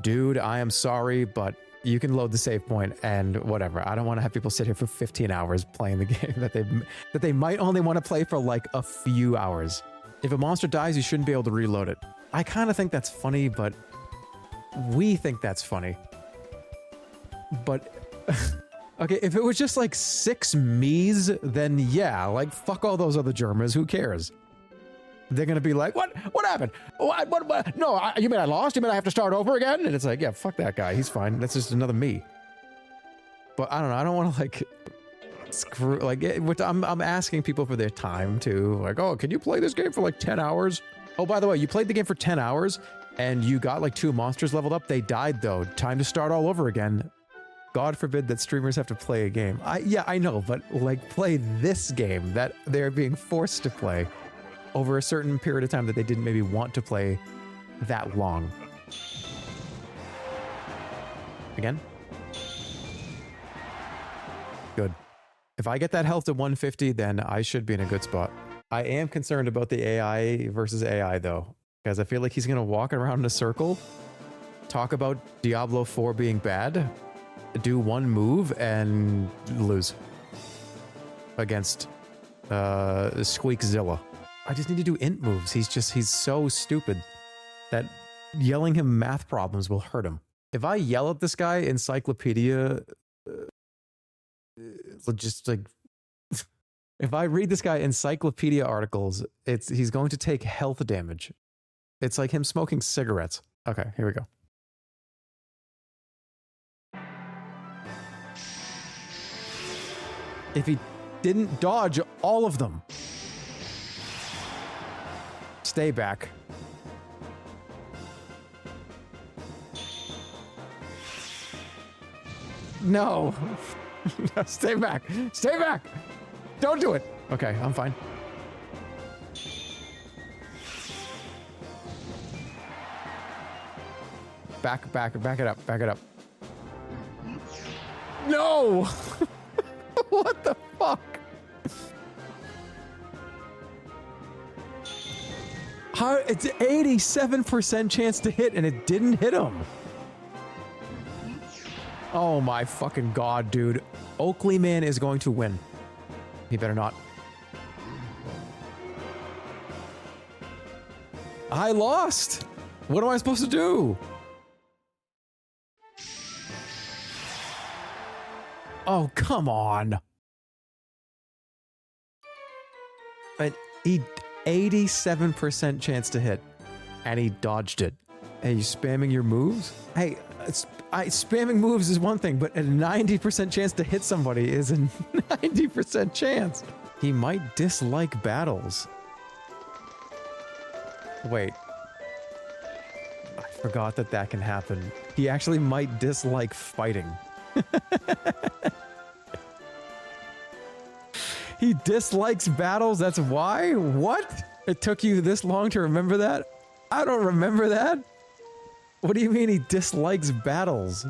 dude, I am sorry, but you can load the save point and whatever. I don't want to have people sit here for 15 hours playing the game that they might only want to play for like a few hours. If a monster dies, you shouldn't be able to reload it. I kind of think that's funny, but we think that's funny. But okay, if it was just like 6 me's, then yeah, like fuck all those other Jermas. Who cares? They're gonna be like, what happened? What? No, you mean I lost? You mean I have to start over again? And it's like, yeah, fuck that guy. He's fine. That's just another me. But I don't know. I don't want to like screw like I'm asking people for their time too. Like, oh, can you play this game for like 10 hours? Oh, by the way, you played the game for 10 hours and you got like 2 monsters leveled up. They died though. Time to start all over again. God forbid that streamers have to play a game. Yeah, I know, but like play this game that they're being forced to play over a certain period of time that they didn't maybe want to play that long. Again? Good. If I get that health to 150, then I should be in a good spot. I am concerned about the AI versus AI though, because I feel like he's going to walk around in a circle, talk about Diablo 4 being bad, do one move and lose against Squeakzilla. I just need to do int moves. He's so stupid that yelling him math problems will hurt him. If I yell at this guy encyclopedia, just like, if I read this guy encyclopedia articles, he's going to take health damage. It's like him smoking cigarettes. Okay, here we go. If he didn't dodge all of them. Stay back. No. No, stay back. Stay back. Don't do it. Okay, I'm fine. Back it up. Back it up. No. What the fuck? How, it's 87% chance to hit and it didn't hit him. Oh my fucking god, dude. Oakley Man is going to win. He better not. I lost. What am I supposed to do? Oh, come on. But he 87% chance to hit and he dodged it. Hey, you spamming your moves? Hey, spamming moves is one thing, but a 90% chance to hit somebody is a 90% chance. He might dislike battles. Wait. I forgot that can happen. He actually might dislike fighting. He dislikes battles, that's why? What? It took you this long to remember that? I don't remember that. What do you mean he dislikes battles?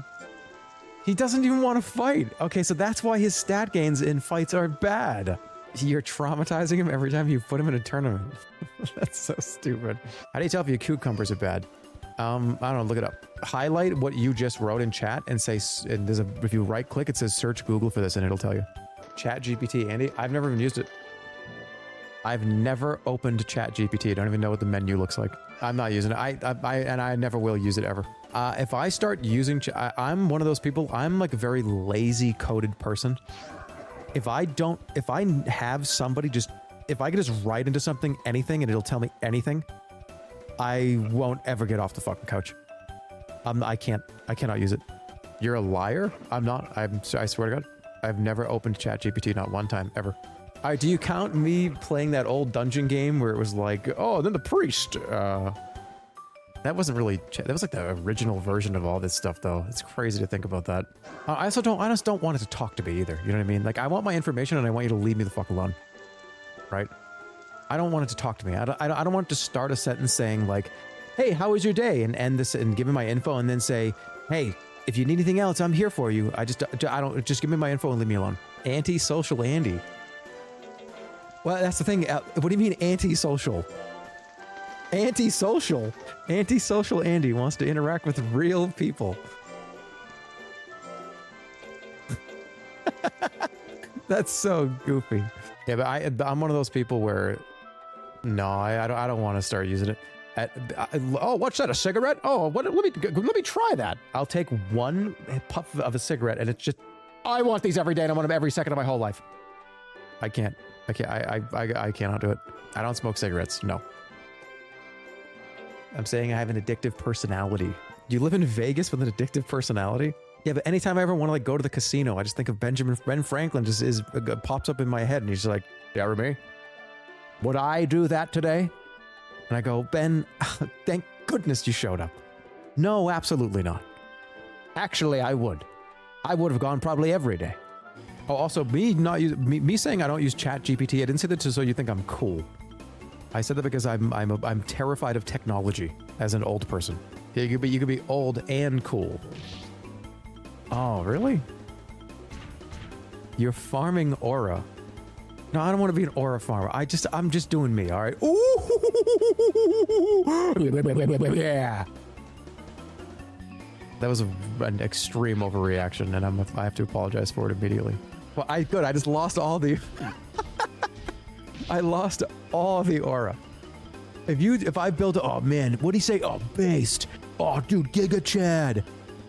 He doesn't even want to fight. Okay, so that's why his stat gains in fights are bad. You're traumatizing him every time you put him in a tournament. That's so stupid. How do you tell if your cucumbers are bad? I don't know, look it up. Highlight what you just wrote in chat and say, and if you right click, it says search Google for this and it'll tell you. Chat GPT, Andy, I've never even used it. I've never opened Chat GPT. I don't even know what the menu looks like. I'm not using it. I never will use it ever. If I start using, I'm one of those people, I'm like a very lazy coded person. If I have somebody if I could just write into something, anything, and it'll tell me anything, I won't ever get off the fucking couch. I cannot use it. You're a liar? I'm not. I swear to God. I've never opened ChatGPT, not one time, ever. All right, do you count me playing that old dungeon game where it was like, oh, then the priest, that wasn't really, that was like the original version of all this stuff, though. It's crazy to think about that. I just don't want it to talk to me either. You know what I mean? Like, I want my information and I want you to leave me the fuck alone. Right? I don't want it to talk to me. I don't want it to start a sentence saying like, hey, how was your day? And end this and give me my info and then say, hey, if you need anything else, I'm here for you. Just give me my info and leave me alone. Anti-social Andy. Well, that's the thing. What do you mean anti-social? Anti-social? Anti-social Andy wants to interact with real people. That's so goofy. Yeah, but I'm one of those people where, no, I don't want to start using it. Oh, what's that? A cigarette? Oh, let me try that. I'll take one puff of a cigarette, and it's just, I want these every day, and I want them every second of my whole life. I can't. I cannot do it. I don't smoke cigarettes. No. I'm saying I have an addictive personality. Do you live in Vegas with an addictive personality? Yeah, but anytime I ever want to like go to the casino, I just think of Ben Franklin just pops up in my head, and he's like, "Yeah, me? Would I do that today?" And I go, Ben, thank goodness you showed up. No, absolutely not. Actually, I would. I would have gone probably every day. Oh, also, me saying I don't use Chat GPT, I didn't say that so you think I'm cool. I said that because I'm terrified of technology as an old person. You could be old and cool. Oh, really? You're farming aura. No, I don't want to be an aura farmer. I'm just doing me, all right? Ooh! Yeah. That was an extreme overreaction, and I have to apologize for it immediately. Well, I just lost all the... I lost all the aura. If I build... Oh, man. What do you say? Oh, based. Oh, dude, Giga Chad.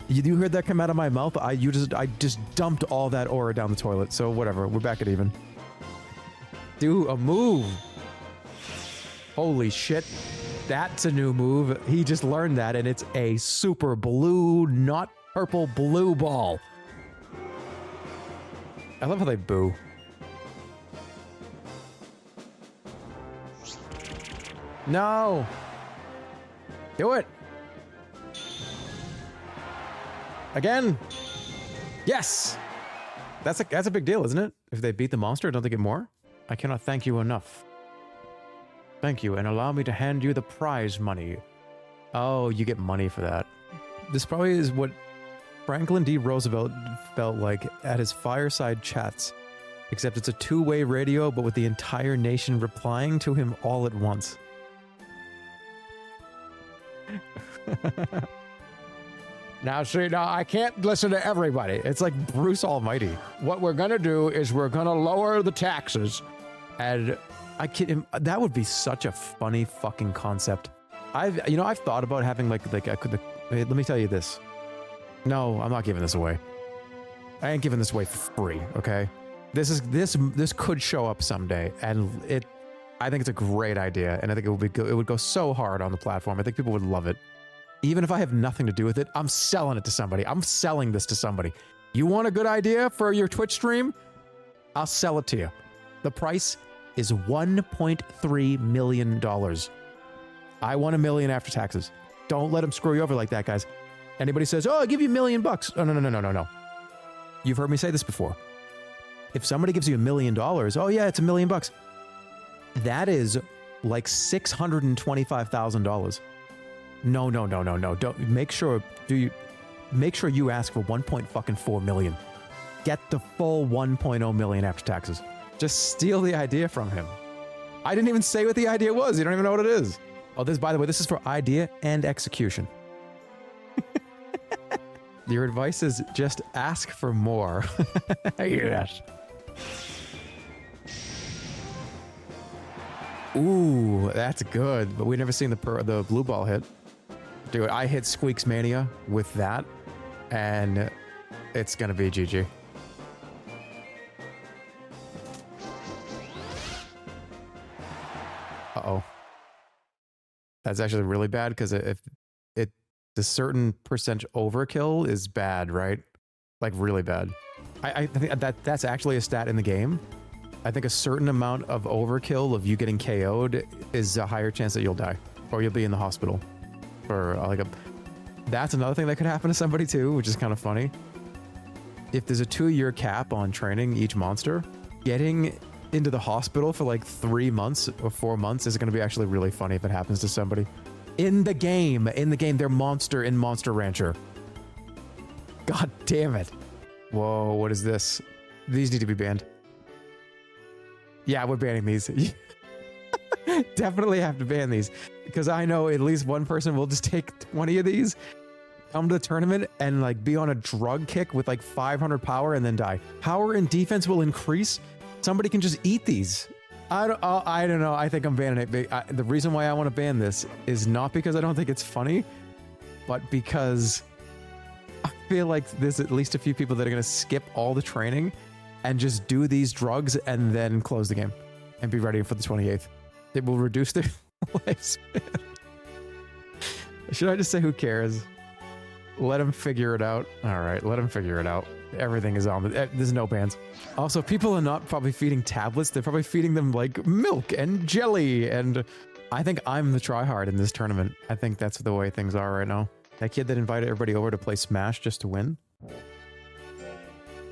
You heard that come out of my mouth? I just dumped all that aura down the toilet. So whatever. We're back at even. Do a move. Holy shit. That's a new move. He just learned that, and it's a super blue, not purple, blue ball. I love how they boo. No. Do it. Again. Yes. That's a big deal, isn't it? If they beat the monster, don't they get more? I cannot thank you enough. Thank you, and allow me to hand you the prize money. Oh, you get money for that. This probably is what Franklin D. Roosevelt felt like at his fireside chats. Except it's a two-way radio, but with the entire nation replying to him all at once. Now, see, I can't listen to everybody. It's like Bruce Almighty. What we're gonna do is we're gonna lower the taxes, and that would be such a funny fucking concept. I've thought about having let me tell you this. No, I'm not giving this away. I ain't giving this away for free, okay? This could show up someday, and I think it's a great idea, and I think it would go so hard on the platform. I think people would love it. Even if I have nothing to do with it, I'm selling it to somebody. I'm selling this to somebody. You want a good idea for your Twitch stream? I'll sell it to you. The price is $1.3 million. I want $1 million after taxes. Don't let them screw you over like that, guys. Anybody says, oh, I'll give you $1 million. Oh, no. You've heard me say this before. If somebody gives you $1 million, oh yeah, it's $1 million. That is like $625,000. No. Don't make sure you ask for 1.4 million. Get the full 1.0 million after taxes. Just steal the idea from him. I didn't even say what the idea was. You don't even know what it is. Oh, this, by the way, this is for idea and execution. Your advice is just ask for more. Yes. Ooh, that's good. But we've never seen the blue ball hit. Dude, I hit Squeaks Mania with that, and it's gonna be GG. Uh-oh. That's actually really bad, because if the certain percent overkill is bad, right? Like really bad. I think that's actually a stat in the game. I think a certain amount of overkill of you getting KO'd is a higher chance that you'll die, or you'll be in the hospital. Or like that's another thing that could happen to somebody too, which is kind of funny. If there's a 2-year cap on training each monster, getting into the hospital for like 3 months or 4 months is going to be actually really funny if it happens to somebody. In the game, they're monster in Monster Rancher. God damn it. Whoa, what is this? These need to be banned. Yeah, we're banning these. Definitely have to ban these, because I know at least one person will just take 20 of these, come to the tournament, and like be on a drug kick with like 500 power and then die. Power and defense will increase. Somebody can just eat these. I don't know. I think I'm banning it. The reason why I want to ban this is not because I don't think it's funny, but because I feel like there's at least a few people that are going to skip all the training and just do these drugs and then close the game and be ready for the 28th. It will reduce their lifespan. Should I just say who cares? Let them figure it out. All right, let them figure it out. Everything is on. There's no bans. Also, people are not probably feeding tablets. They're probably feeding them like milk and jelly. And I think I'm the tryhard in this tournament. I think that's the way things are right now. That kid that invited everybody over to play Smash just to win.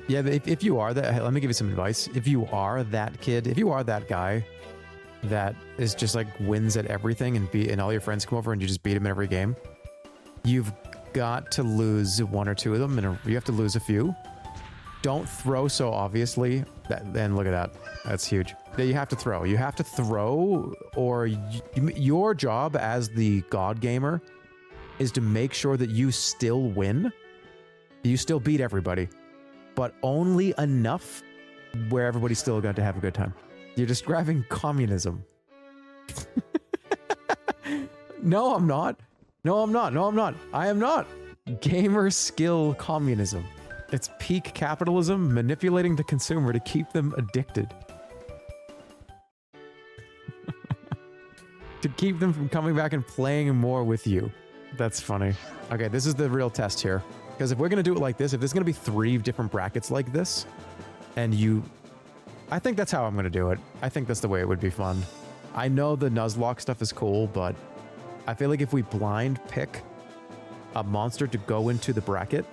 Yeah, if you are that, let me give you some advice. If you are that kid, if you are that guy that is just like wins at everything and all your friends come over and you just beat them in every game, you've got to lose 1 or 2 of them, and you have to lose a few. Don't throw so obviously. Then look at that. That's huge. You have to throw. You have to throw, or your job as the god gamer is to make sure that you still win. You still beat everybody, but only enough where everybody's still going to have a good time. You're describing communism. No, I'm not. No, I'm not. No, I'm not. I am not. Gamer skill communism. It's peak capitalism manipulating the consumer to keep them addicted. To keep them from coming back and playing more with you. That's funny. Okay, this is the real test here. Because if we're going to do it like this, if there's going to be 3 different brackets like this, and I think that's how I'm going to do it. I think that's the way it would be fun. I know the Nuzlocke stuff is cool, but I feel like if we blind pick a monster to go into the bracket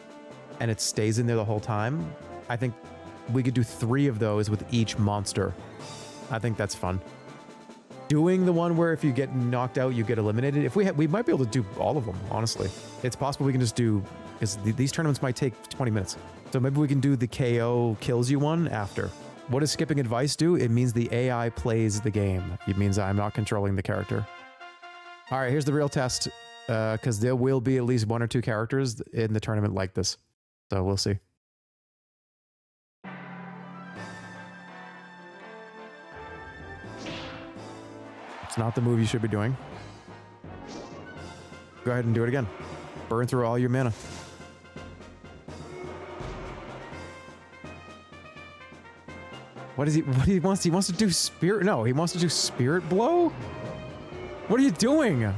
and it stays in there the whole time, I think we could do 3 of those with each monster. I think that's fun. Doing the one where if you get knocked out, you get eliminated. If we might be able to do all of them, honestly. It's possible we can just do, because these tournaments might take 20 minutes. So maybe we can do the KO kills you one after. What does skipping advice do? It means the AI plays the game. It means I'm not controlling the character. All right, here's the real test, because there will be at least 1 or 2 characters in the tournament like this. So we'll see. It's not the move you should be doing. Go ahead and do it again. Burn through all your mana. What is he? What he wants? He wants to do spirit. No, he wants to do spirit blow. What are you doing?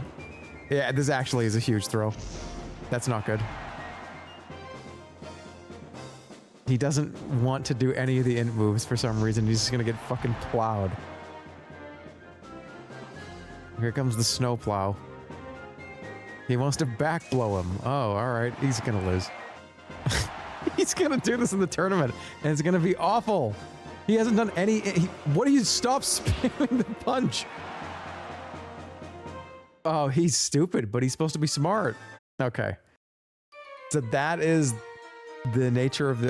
Yeah, this actually is a huge throw. That's not good. He doesn't want to do any of the int moves for some reason. He's just gonna get fucking plowed. Here comes the snow plow. He wants to back blow him. Oh, all right. He's gonna lose. He's gonna do this in the tournament, and it's gonna be awful. He hasn't done any. What do you stop spamming the punch? Oh, he's stupid, but he's supposed to be smart. Okay. So that is the nature of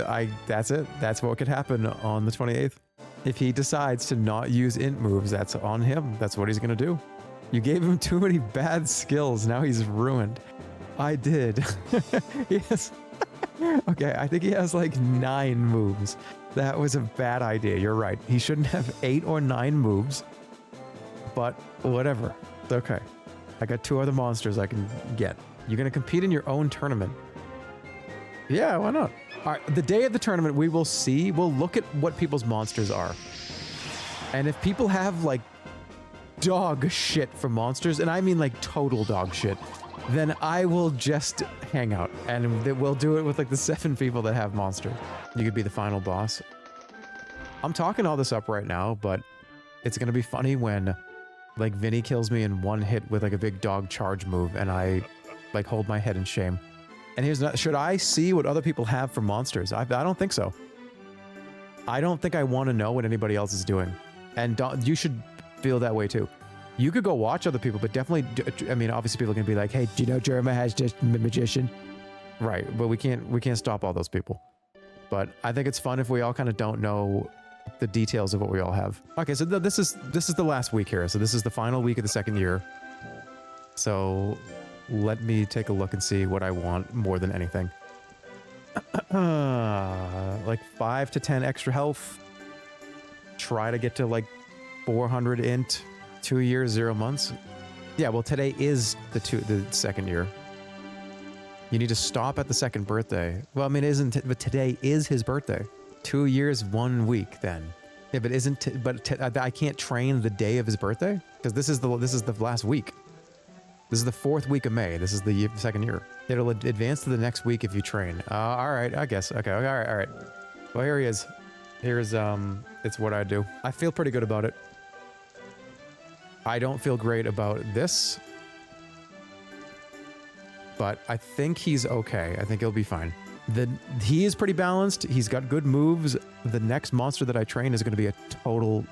that's it. That's what could happen on the 28th. If he decides to not use int moves, that's on him. That's what he's going to do. You gave him too many bad skills. Now he's ruined. I did. Yes. Okay, I think he has like 9 moves. That was a bad idea. You're right. He shouldn't have 8 or 9 moves. But whatever. It's okay. I got 2 other monsters I can get. You're going to compete in your own tournament. Yeah, why not? All right, the day of the tournament, we will see. We'll look at what people's monsters are. And if people have like dog shit for monsters, and I mean like total dog shit, then I will just hang out and we'll do it with like the 7 people that have monsters. You could be the final boss. I'm talking all this up right now, but it's going to be funny when like Vinny kills me in 1 hit with like a big dog charge move and I like hold my head in shame. And here's not, should I see what other people have for monsters? I don't think so. I don't think I want to know what anybody else is doing. And you should feel that way too. You could go watch other people, but definitely, I mean, obviously people are going to be like, hey, do you know Jerma has just magician? Right, but we can't stop all those people. But I think it's fun if we all kind of don't know the details of what we all have. Okay, so this is the last week here. So this is the final week of the 2nd year. So let me take a look and see what I want more than anything. Like 5 to 10 extra health. Try to get to like 400 int. 2 years, 0 months. Yeah, well, today is the 2nd year. You need to stop at the 2nd birthday. Well, I mean, but today is his birthday. 2 years, 1 week then. Yeah, but I can't train the day of his birthday because this is the last week. This is the 4th week of May. This is the 2nd year. It'll advance to the next week if you train. All right, I guess. Okay, all right. Well, here he is. Here's it's what I do. I feel pretty good about it. I don't feel great about this, but I think he's okay. I think he'll be fine. He is pretty balanced. He's got good moves. The next monster that I train is going to be a total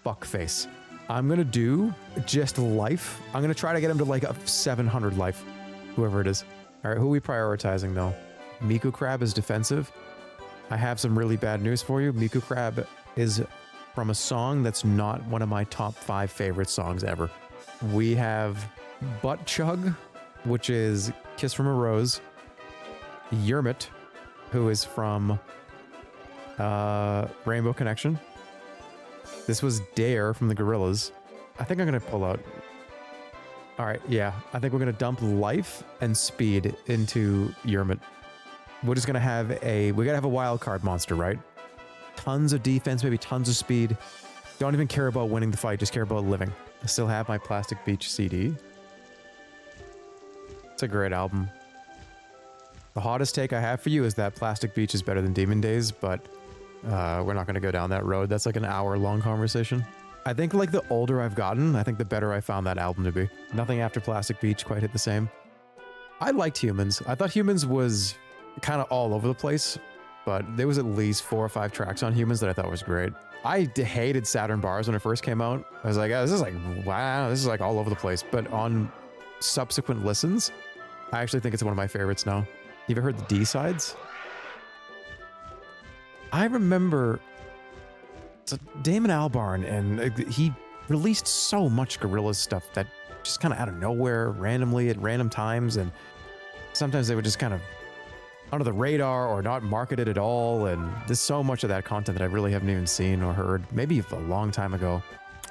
fuckface. I'm going to do just life. I'm going to try to get him to like a 700 life, whoever it is. All right, who are we prioritizing though? Miku Crab is defensive. I have some really bad news for you. Miku Crab is from a song that's not one of my top 5 favorite songs ever. We have Butt Chug, which is Kiss from a Rose. Yermit, who is from Rainbow Connection. This was Dare from the Gorillaz. I think I'm going to pull out. All right, yeah. I think we're going to dump life and speed into Yermit. We're just going to have we got to have a wild card monster, right? Tons of defense, maybe tons of speed. Don't even care about winning the fight, just care about living. I still have my Plastic Beach CD. It's a great album. The hottest take I have for you is that Plastic Beach is better than Demon Days, but we're not going to go down that road. That's like an hour-long conversation. I think like the older I've gotten, I think the better I found that album to be. Nothing after Plastic Beach quite hit the same. I liked Humans. I thought Humans was kind of all over the place, but there was at least 4 or 5 tracks on Humans that I thought was great. I hated Saturn Bars when it first came out. I was like, oh, this is like, wow, this is like all over the place. But on subsequent listens, I actually think it's one of my favorites now. You ever heard the D-sides? I remember Damon Albarn, and he released so much Gorillaz stuff that just kind of out of nowhere, randomly at random times, and sometimes they would just kind of under the radar or not marketed at all, and there's so much of that content that I really haven't even seen or heard, maybe a long time ago.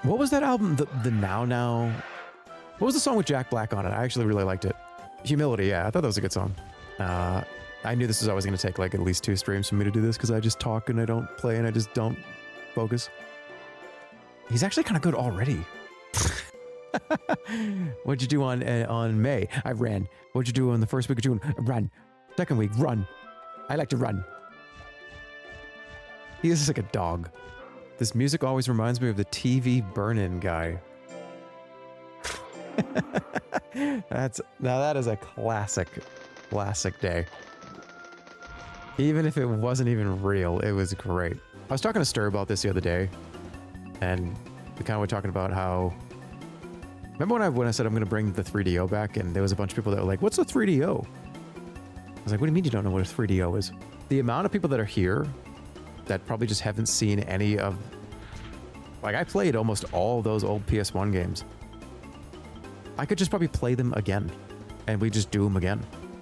What was that album? The Now Now? What was the song with Jack Black on it? I actually really liked it. Humility, yeah, I thought that was a good song. I knew this was always going to take like at least 2 streams for me to do this because I just talk and I don't play and I just don't focus. He's actually kind of good already. What'd you do on May? I ran. What'd you do on the first week of June? Run. Second week, run. I like to run. He is just like a dog. This music always reminds me of the TV burn-in guy. Now that is a classic day. Even if it wasn't even real, it was great. I was talking to Stir about this the other day, and we kind of were talking about how Remember when I said I'm going to bring the 3DO back, and there was a bunch of people that were like, what's a 3DO? I was like, what do you mean you don't know what a 3DO is? The amount of people that are here that probably just haven't seen any of... Like, I played almost all those old PS1 games. I could just probably play them again, and we just do them again.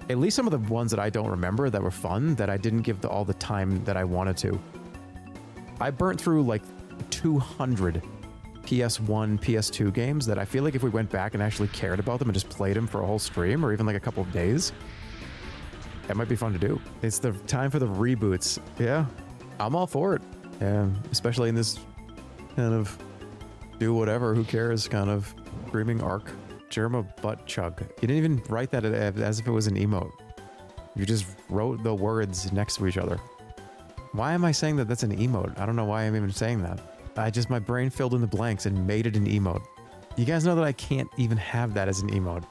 At least some of the ones that I don't remember that were fun, that I didn't give all the time that I wanted to. I burnt through like 200 PS1, PS2 games that I feel like if we went back and actually cared about them and just played them for a whole stream or even like a couple of days, that might be fun to do. It's the time for the reboots. Yeah, I'm all for it. Yeah, especially in this kind of do whatever, who cares kind of screaming arc. Jerma butt chug. You didn't even write that as if it was an emote. You just wrote the words next to each other. Why am I saying that that's an emote? I don't know why I'm even saying that. My brain filled in the blanks and made it an emote. You guys know that I can't even have that as an emote,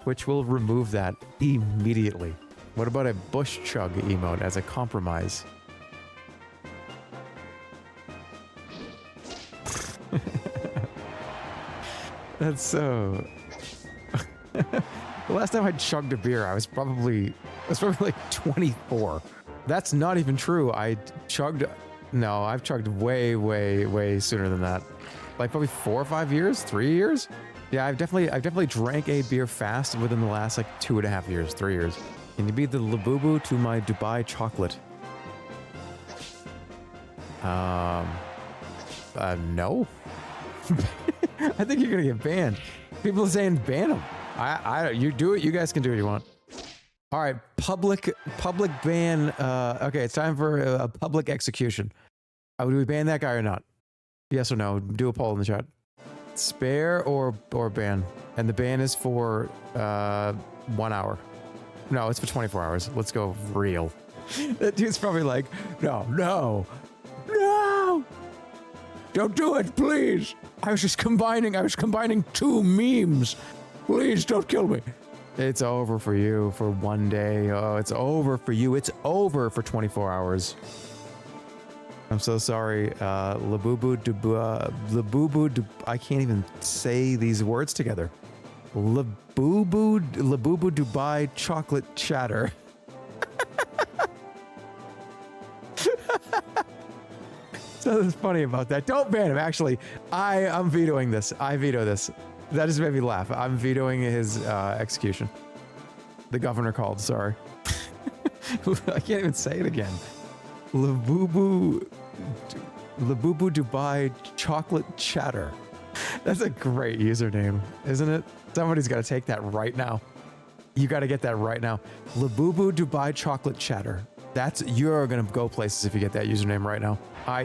which will remove that immediately. What about a bush chug emote as a compromise? That's so... The last time I chugged a beer, I was probably like 24. That's not even true. I've chugged way sooner than that. Like probably 4 or 5 years, 3 years. Yeah, I've definitely drank a beer fast within the last like 2.5 years, 3 years. Can you be the Labubu to my Dubai chocolate? No. I think you're gonna get banned. People are saying ban them. You do it. You guys can do what you want. All right, public ban. Okay, it's time for a public execution. Do we ban that guy or not? Yes or no? Do a poll in the chat. Spare or ban? And the ban is for 1 hour. No, it's for 24 hours. Let's go real. That dude's probably like, no. Don't do it, please. I was combining 2 memes. Please don't kill me. It's over for you for 1 day. Oh, it's over for you. It's over for 24 hours. I'm so sorry. Labubu I can't even say these words together. Labubu Dubai chocolate chatter. So that's funny about that. Don't ban him. Actually, I'm vetoing this. I veto this. That just made me laugh. I'm vetoing his execution. The governor called. Sorry. I can't even say it again. Labubu Dubai chocolate chatter. That's a great username, isn't it? Somebody's got to take that right now. You got to get that right now. Labubu Dubai chocolate chatter. You're gonna go places if you get that username right now.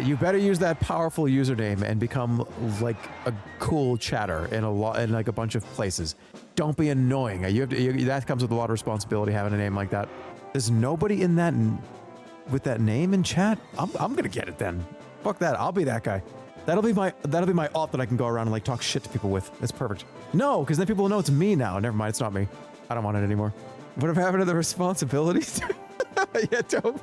You better use that powerful username and become like a cool chatter in like a bunch of places. Don't be annoying. That comes with a lot of responsibility having a name like that. There's nobody in that with that name in chat. I'm gonna get it then. Fuck that. I'll be that guy. That'll be my alt that I can go around and like talk shit to people with. That's perfect. No, because then people will know it's me now. Never mind. It's not me. I don't want it anymore. What happened to the responsibilities? Yeah, dope.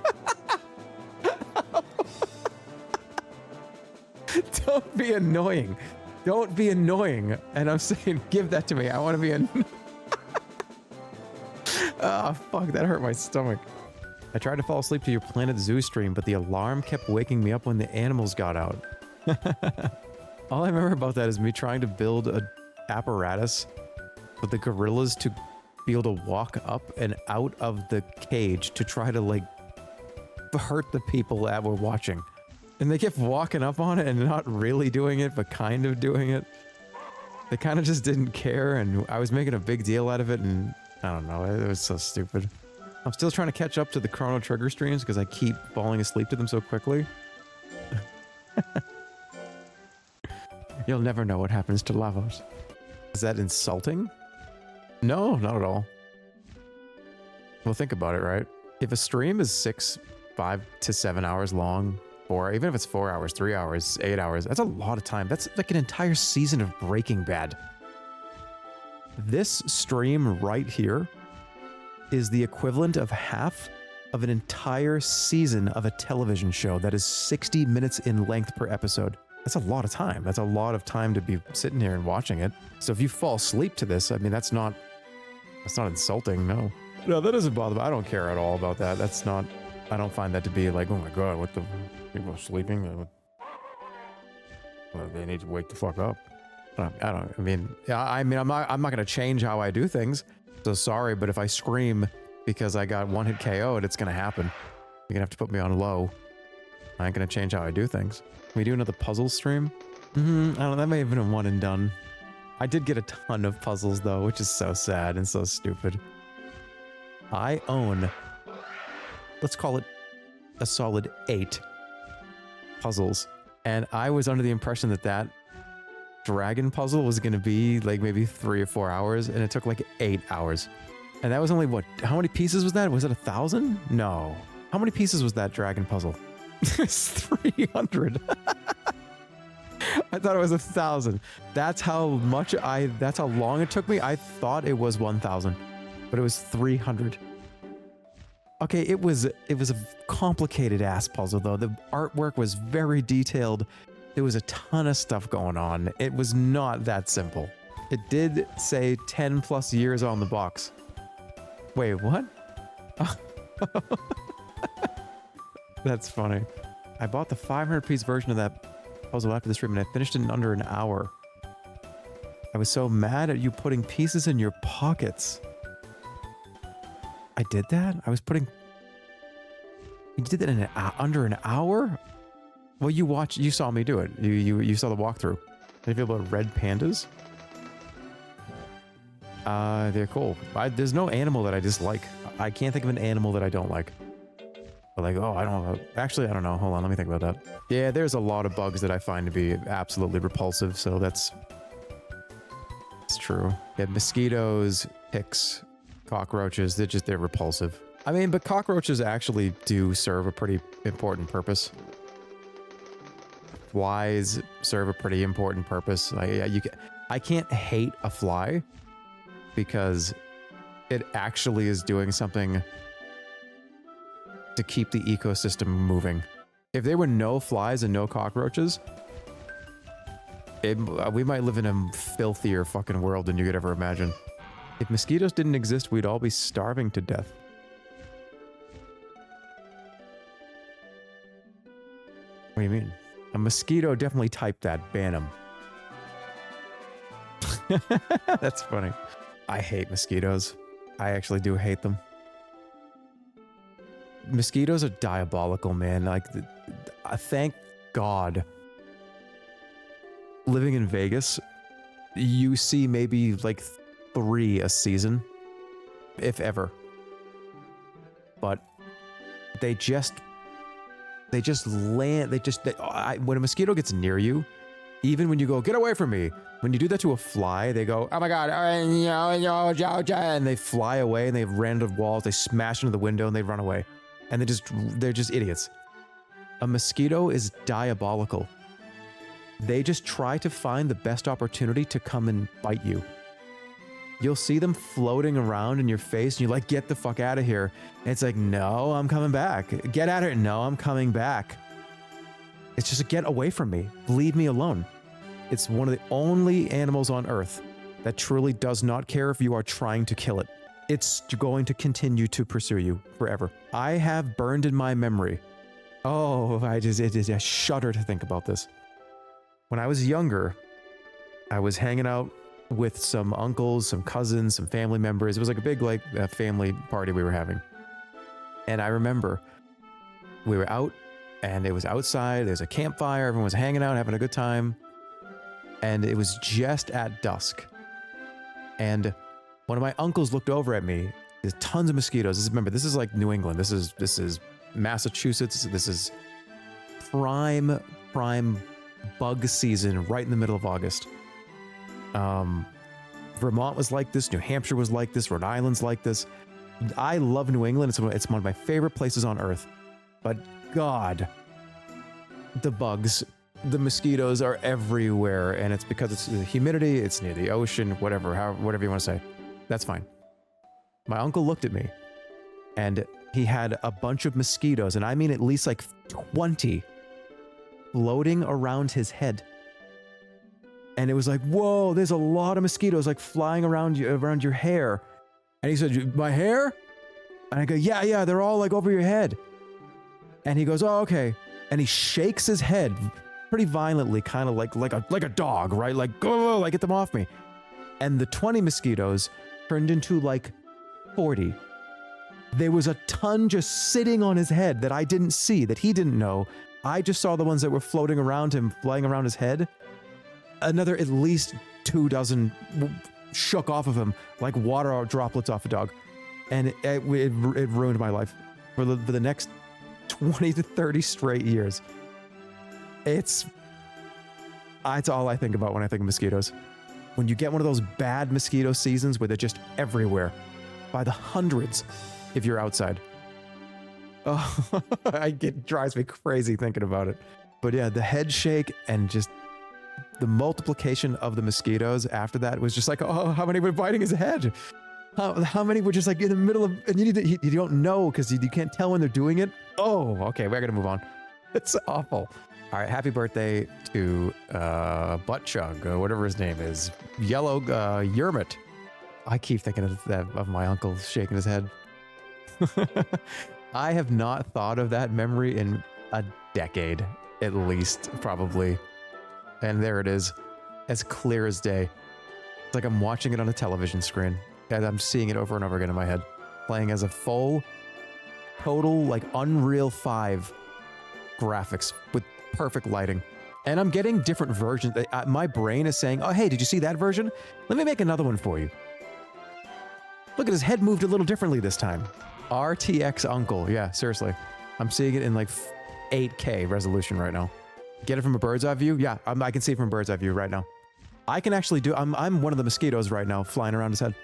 Don't be annoying. Don't be annoying. And I'm saying, give that to me. I want to be Ah, fuck, that hurt my stomach. I tried to fall asleep to your Planet Zoo stream, but the alarm kept waking me up when the animals got out. All I remember about that is me trying to build an apparatus for the gorillas to be able to walk up and out of the cage to try to like hurt the people that were watching. And they kept walking up on it and not really doing it, but kind of doing it. They kind of just didn't care, and I was making a big deal out of it, and I don't know, it was so stupid. I'm still trying to catch up to the Chrono Trigger streams because I keep falling asleep to them so quickly. You'll never know what happens to Lavos. Is that insulting? No, not at all. Well, think about it, right? If a stream is 5 to 7 hours long, or even if it's 4 hours, 3 hours, 8 hours, that's a lot of time. That's like an entire season of Breaking Bad. This stream right here is the equivalent of half of an entire season of a television show that is 60 minutes in length per episode. That's a lot of time. That's a lot of time to be sitting here and watching it. So if you fall asleep to this, I mean, that's not insulting. No, that doesn't bother me. I don't care at all about that. That's not, I don't find that to be like, oh my God, what the, people are sleeping. Well, they need to wake the fuck up. I mean, I'm not going to change how I do things. So sorry, but if I scream because I got one hit KO'd, it's going to happen. You're going to have to put me on low. I ain't going to change how I do things. Can we do another puzzle stream? I don't know, that may have been a one and done. I did get a ton of puzzles though, which is so sad and so stupid. I own, let's call it a solid 8 puzzles. And I was under the impression that that dragon puzzle was going to be like maybe 3 or 4 hours, and it took like 8 hours. And that was only what, how many pieces was that? Was it 1,000? No. How many pieces was that dragon puzzle? It's 300. I thought it was 1,000. That's how long it took me. I thought it was 1,000, but it was 300. Okay, it was a complicated ass puzzle though. The artwork was very detailed. There was a ton of stuff going on. It was not that simple. It did say 10 plus years on the box. Wait, what? That's funny. I bought the 500-piece version of that puzzle after the stream, and I finished it in under an hour. I was so mad at you putting pieces in your pockets. I did that? I was putting... You did that in under an hour? Well, you saw me do it. You saw the walkthrough. How do you feel about red pandas? They're cool. There's no animal that I dislike. I can't think of an animal that I don't like. But like, oh, I don't... Actually, I don't know. Hold on, let me think about that. Yeah, there's a lot of bugs that I find to be absolutely repulsive, so that's... It's true. Yeah, mosquitoes, ticks, cockroaches, they're repulsive. I mean, but cockroaches actually do serve a pretty important purpose. Flies serve a pretty important purpose. I can't hate a fly because it actually is doing something to keep the ecosystem moving. If there were no flies and no cockroaches, we might live in a filthier fucking world than you could ever imagine. If mosquitoes didn't exist, we'd all be starving to death. What do you mean? A mosquito definitely typed that. Ban him. That's funny. I hate mosquitoes. I actually do hate them. Mosquitoes are diabolical, man. Like, thank God. Living in Vegas, you see maybe like 3 a season, if ever. But they just land. When a mosquito gets near you, even when you go, get away from me, when you do that to a fly, they go, oh my God, and they fly away, and they ran into walls, they smash into the window, and they run away. And they're just idiots. A mosquito is diabolical. They just try to find the best opportunity to come and bite you. You'll see them floating around in your face, and you're like, get the fuck out of here. And it's like, no, I'm coming back. Get out of here. No, I'm coming back. It's just, get away from me. Leave me alone. It's one of the only animals on Earth that truly does not care if you are trying to kill it. It's going to continue to pursue you forever. I have burned in my memory. Oh, I shudder to think about this. When I was younger, I was hanging out with some uncles, some cousins, some family members. It was like a big family party we were having. And I remember we were out, and it was outside. There's a campfire. Everyone was hanging out, having a good time. And it was just at dusk. And one of my uncles looked over at me. There's tons of mosquitoes. Remember, this is like New England. This is Massachusetts. This is prime bug season right in the middle of August. Vermont was like this. New Hampshire was like this. Rhode Island's like this. I love New England. It's one of my favorite places on Earth. But God, the bugs, the mosquitoes are everywhere, and it's because it's the humidity. It's near the ocean. Whatever you want to say. That's fine. My uncle looked at me, and he had a bunch of mosquitoes, and I mean at least like 20, floating around his head. And it was like, whoa, there's a lot of mosquitoes like flying around your hair. And he said, my hair? And I go, yeah, they're all like over your head. And he goes, oh, okay. And he shakes his head pretty violently, kind of like a dog, right? Like, go, like, get them off me. And the 20 mosquitoes turned into like 40. There was a ton just sitting on his head that I didn't see, that he didn't know. I just saw the ones that were floating around him, flying around his head. Another at least 2 dozen shook off of him like water droplets off a dog. And it ruined my life for the next 20 to 30 straight years. It's all I think about when I think of mosquitoes. When you get one of those bad mosquito seasons where they're just everywhere by the hundreds if you're outside. Oh, it drives me crazy thinking about it. But yeah, the head shake and just the multiplication of the mosquitoes after that was just like, oh, how many were biting his head? How many were just like in the middle of, and you don't know because you can't tell when they're doing it. Oh, okay, we're gonna move on. It's awful. All right, happy birthday to Butt Chug, whatever his name is, Yellow Yermit. I keep thinking of my uncle shaking his head. I have not thought of that memory in a decade, at least, probably. And there it is, as clear as day. It's like I'm watching it on a television screen, and I'm seeing it over and over again in my head, playing as a full, total, like Unreal 5 graphics with perfect lighting. And I'm getting different versions. My brain is saying, oh, hey, did you see that version? Let me make another one for you. Look at his head moved a little differently this time. RTX Uncle. Yeah, seriously. I'm seeing it in like 8K resolution right now. Get it from a bird's eye view? Yeah, I can see it from a bird's eye view right now. I can actually do, I'm one of the mosquitoes right now flying around his head.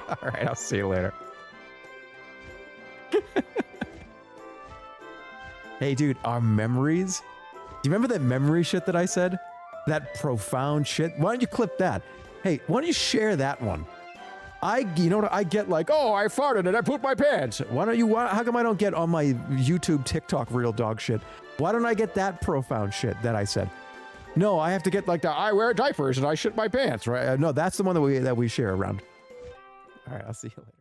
All right, I'll see you later. Hey, dude, our memories. Do you remember that memory shit that I said? That profound shit? Why don't you clip that? Hey, why don't you share that one? You know what? I get like, oh, I farted and I pooped my pants. How come I don't get on my YouTube, TikTok, real dog shit? Why don't I get that profound shit that I said? No, I have to get like I wear diapers and I shit my pants, right? No, that's the one that we share around. All right, I'll see you later.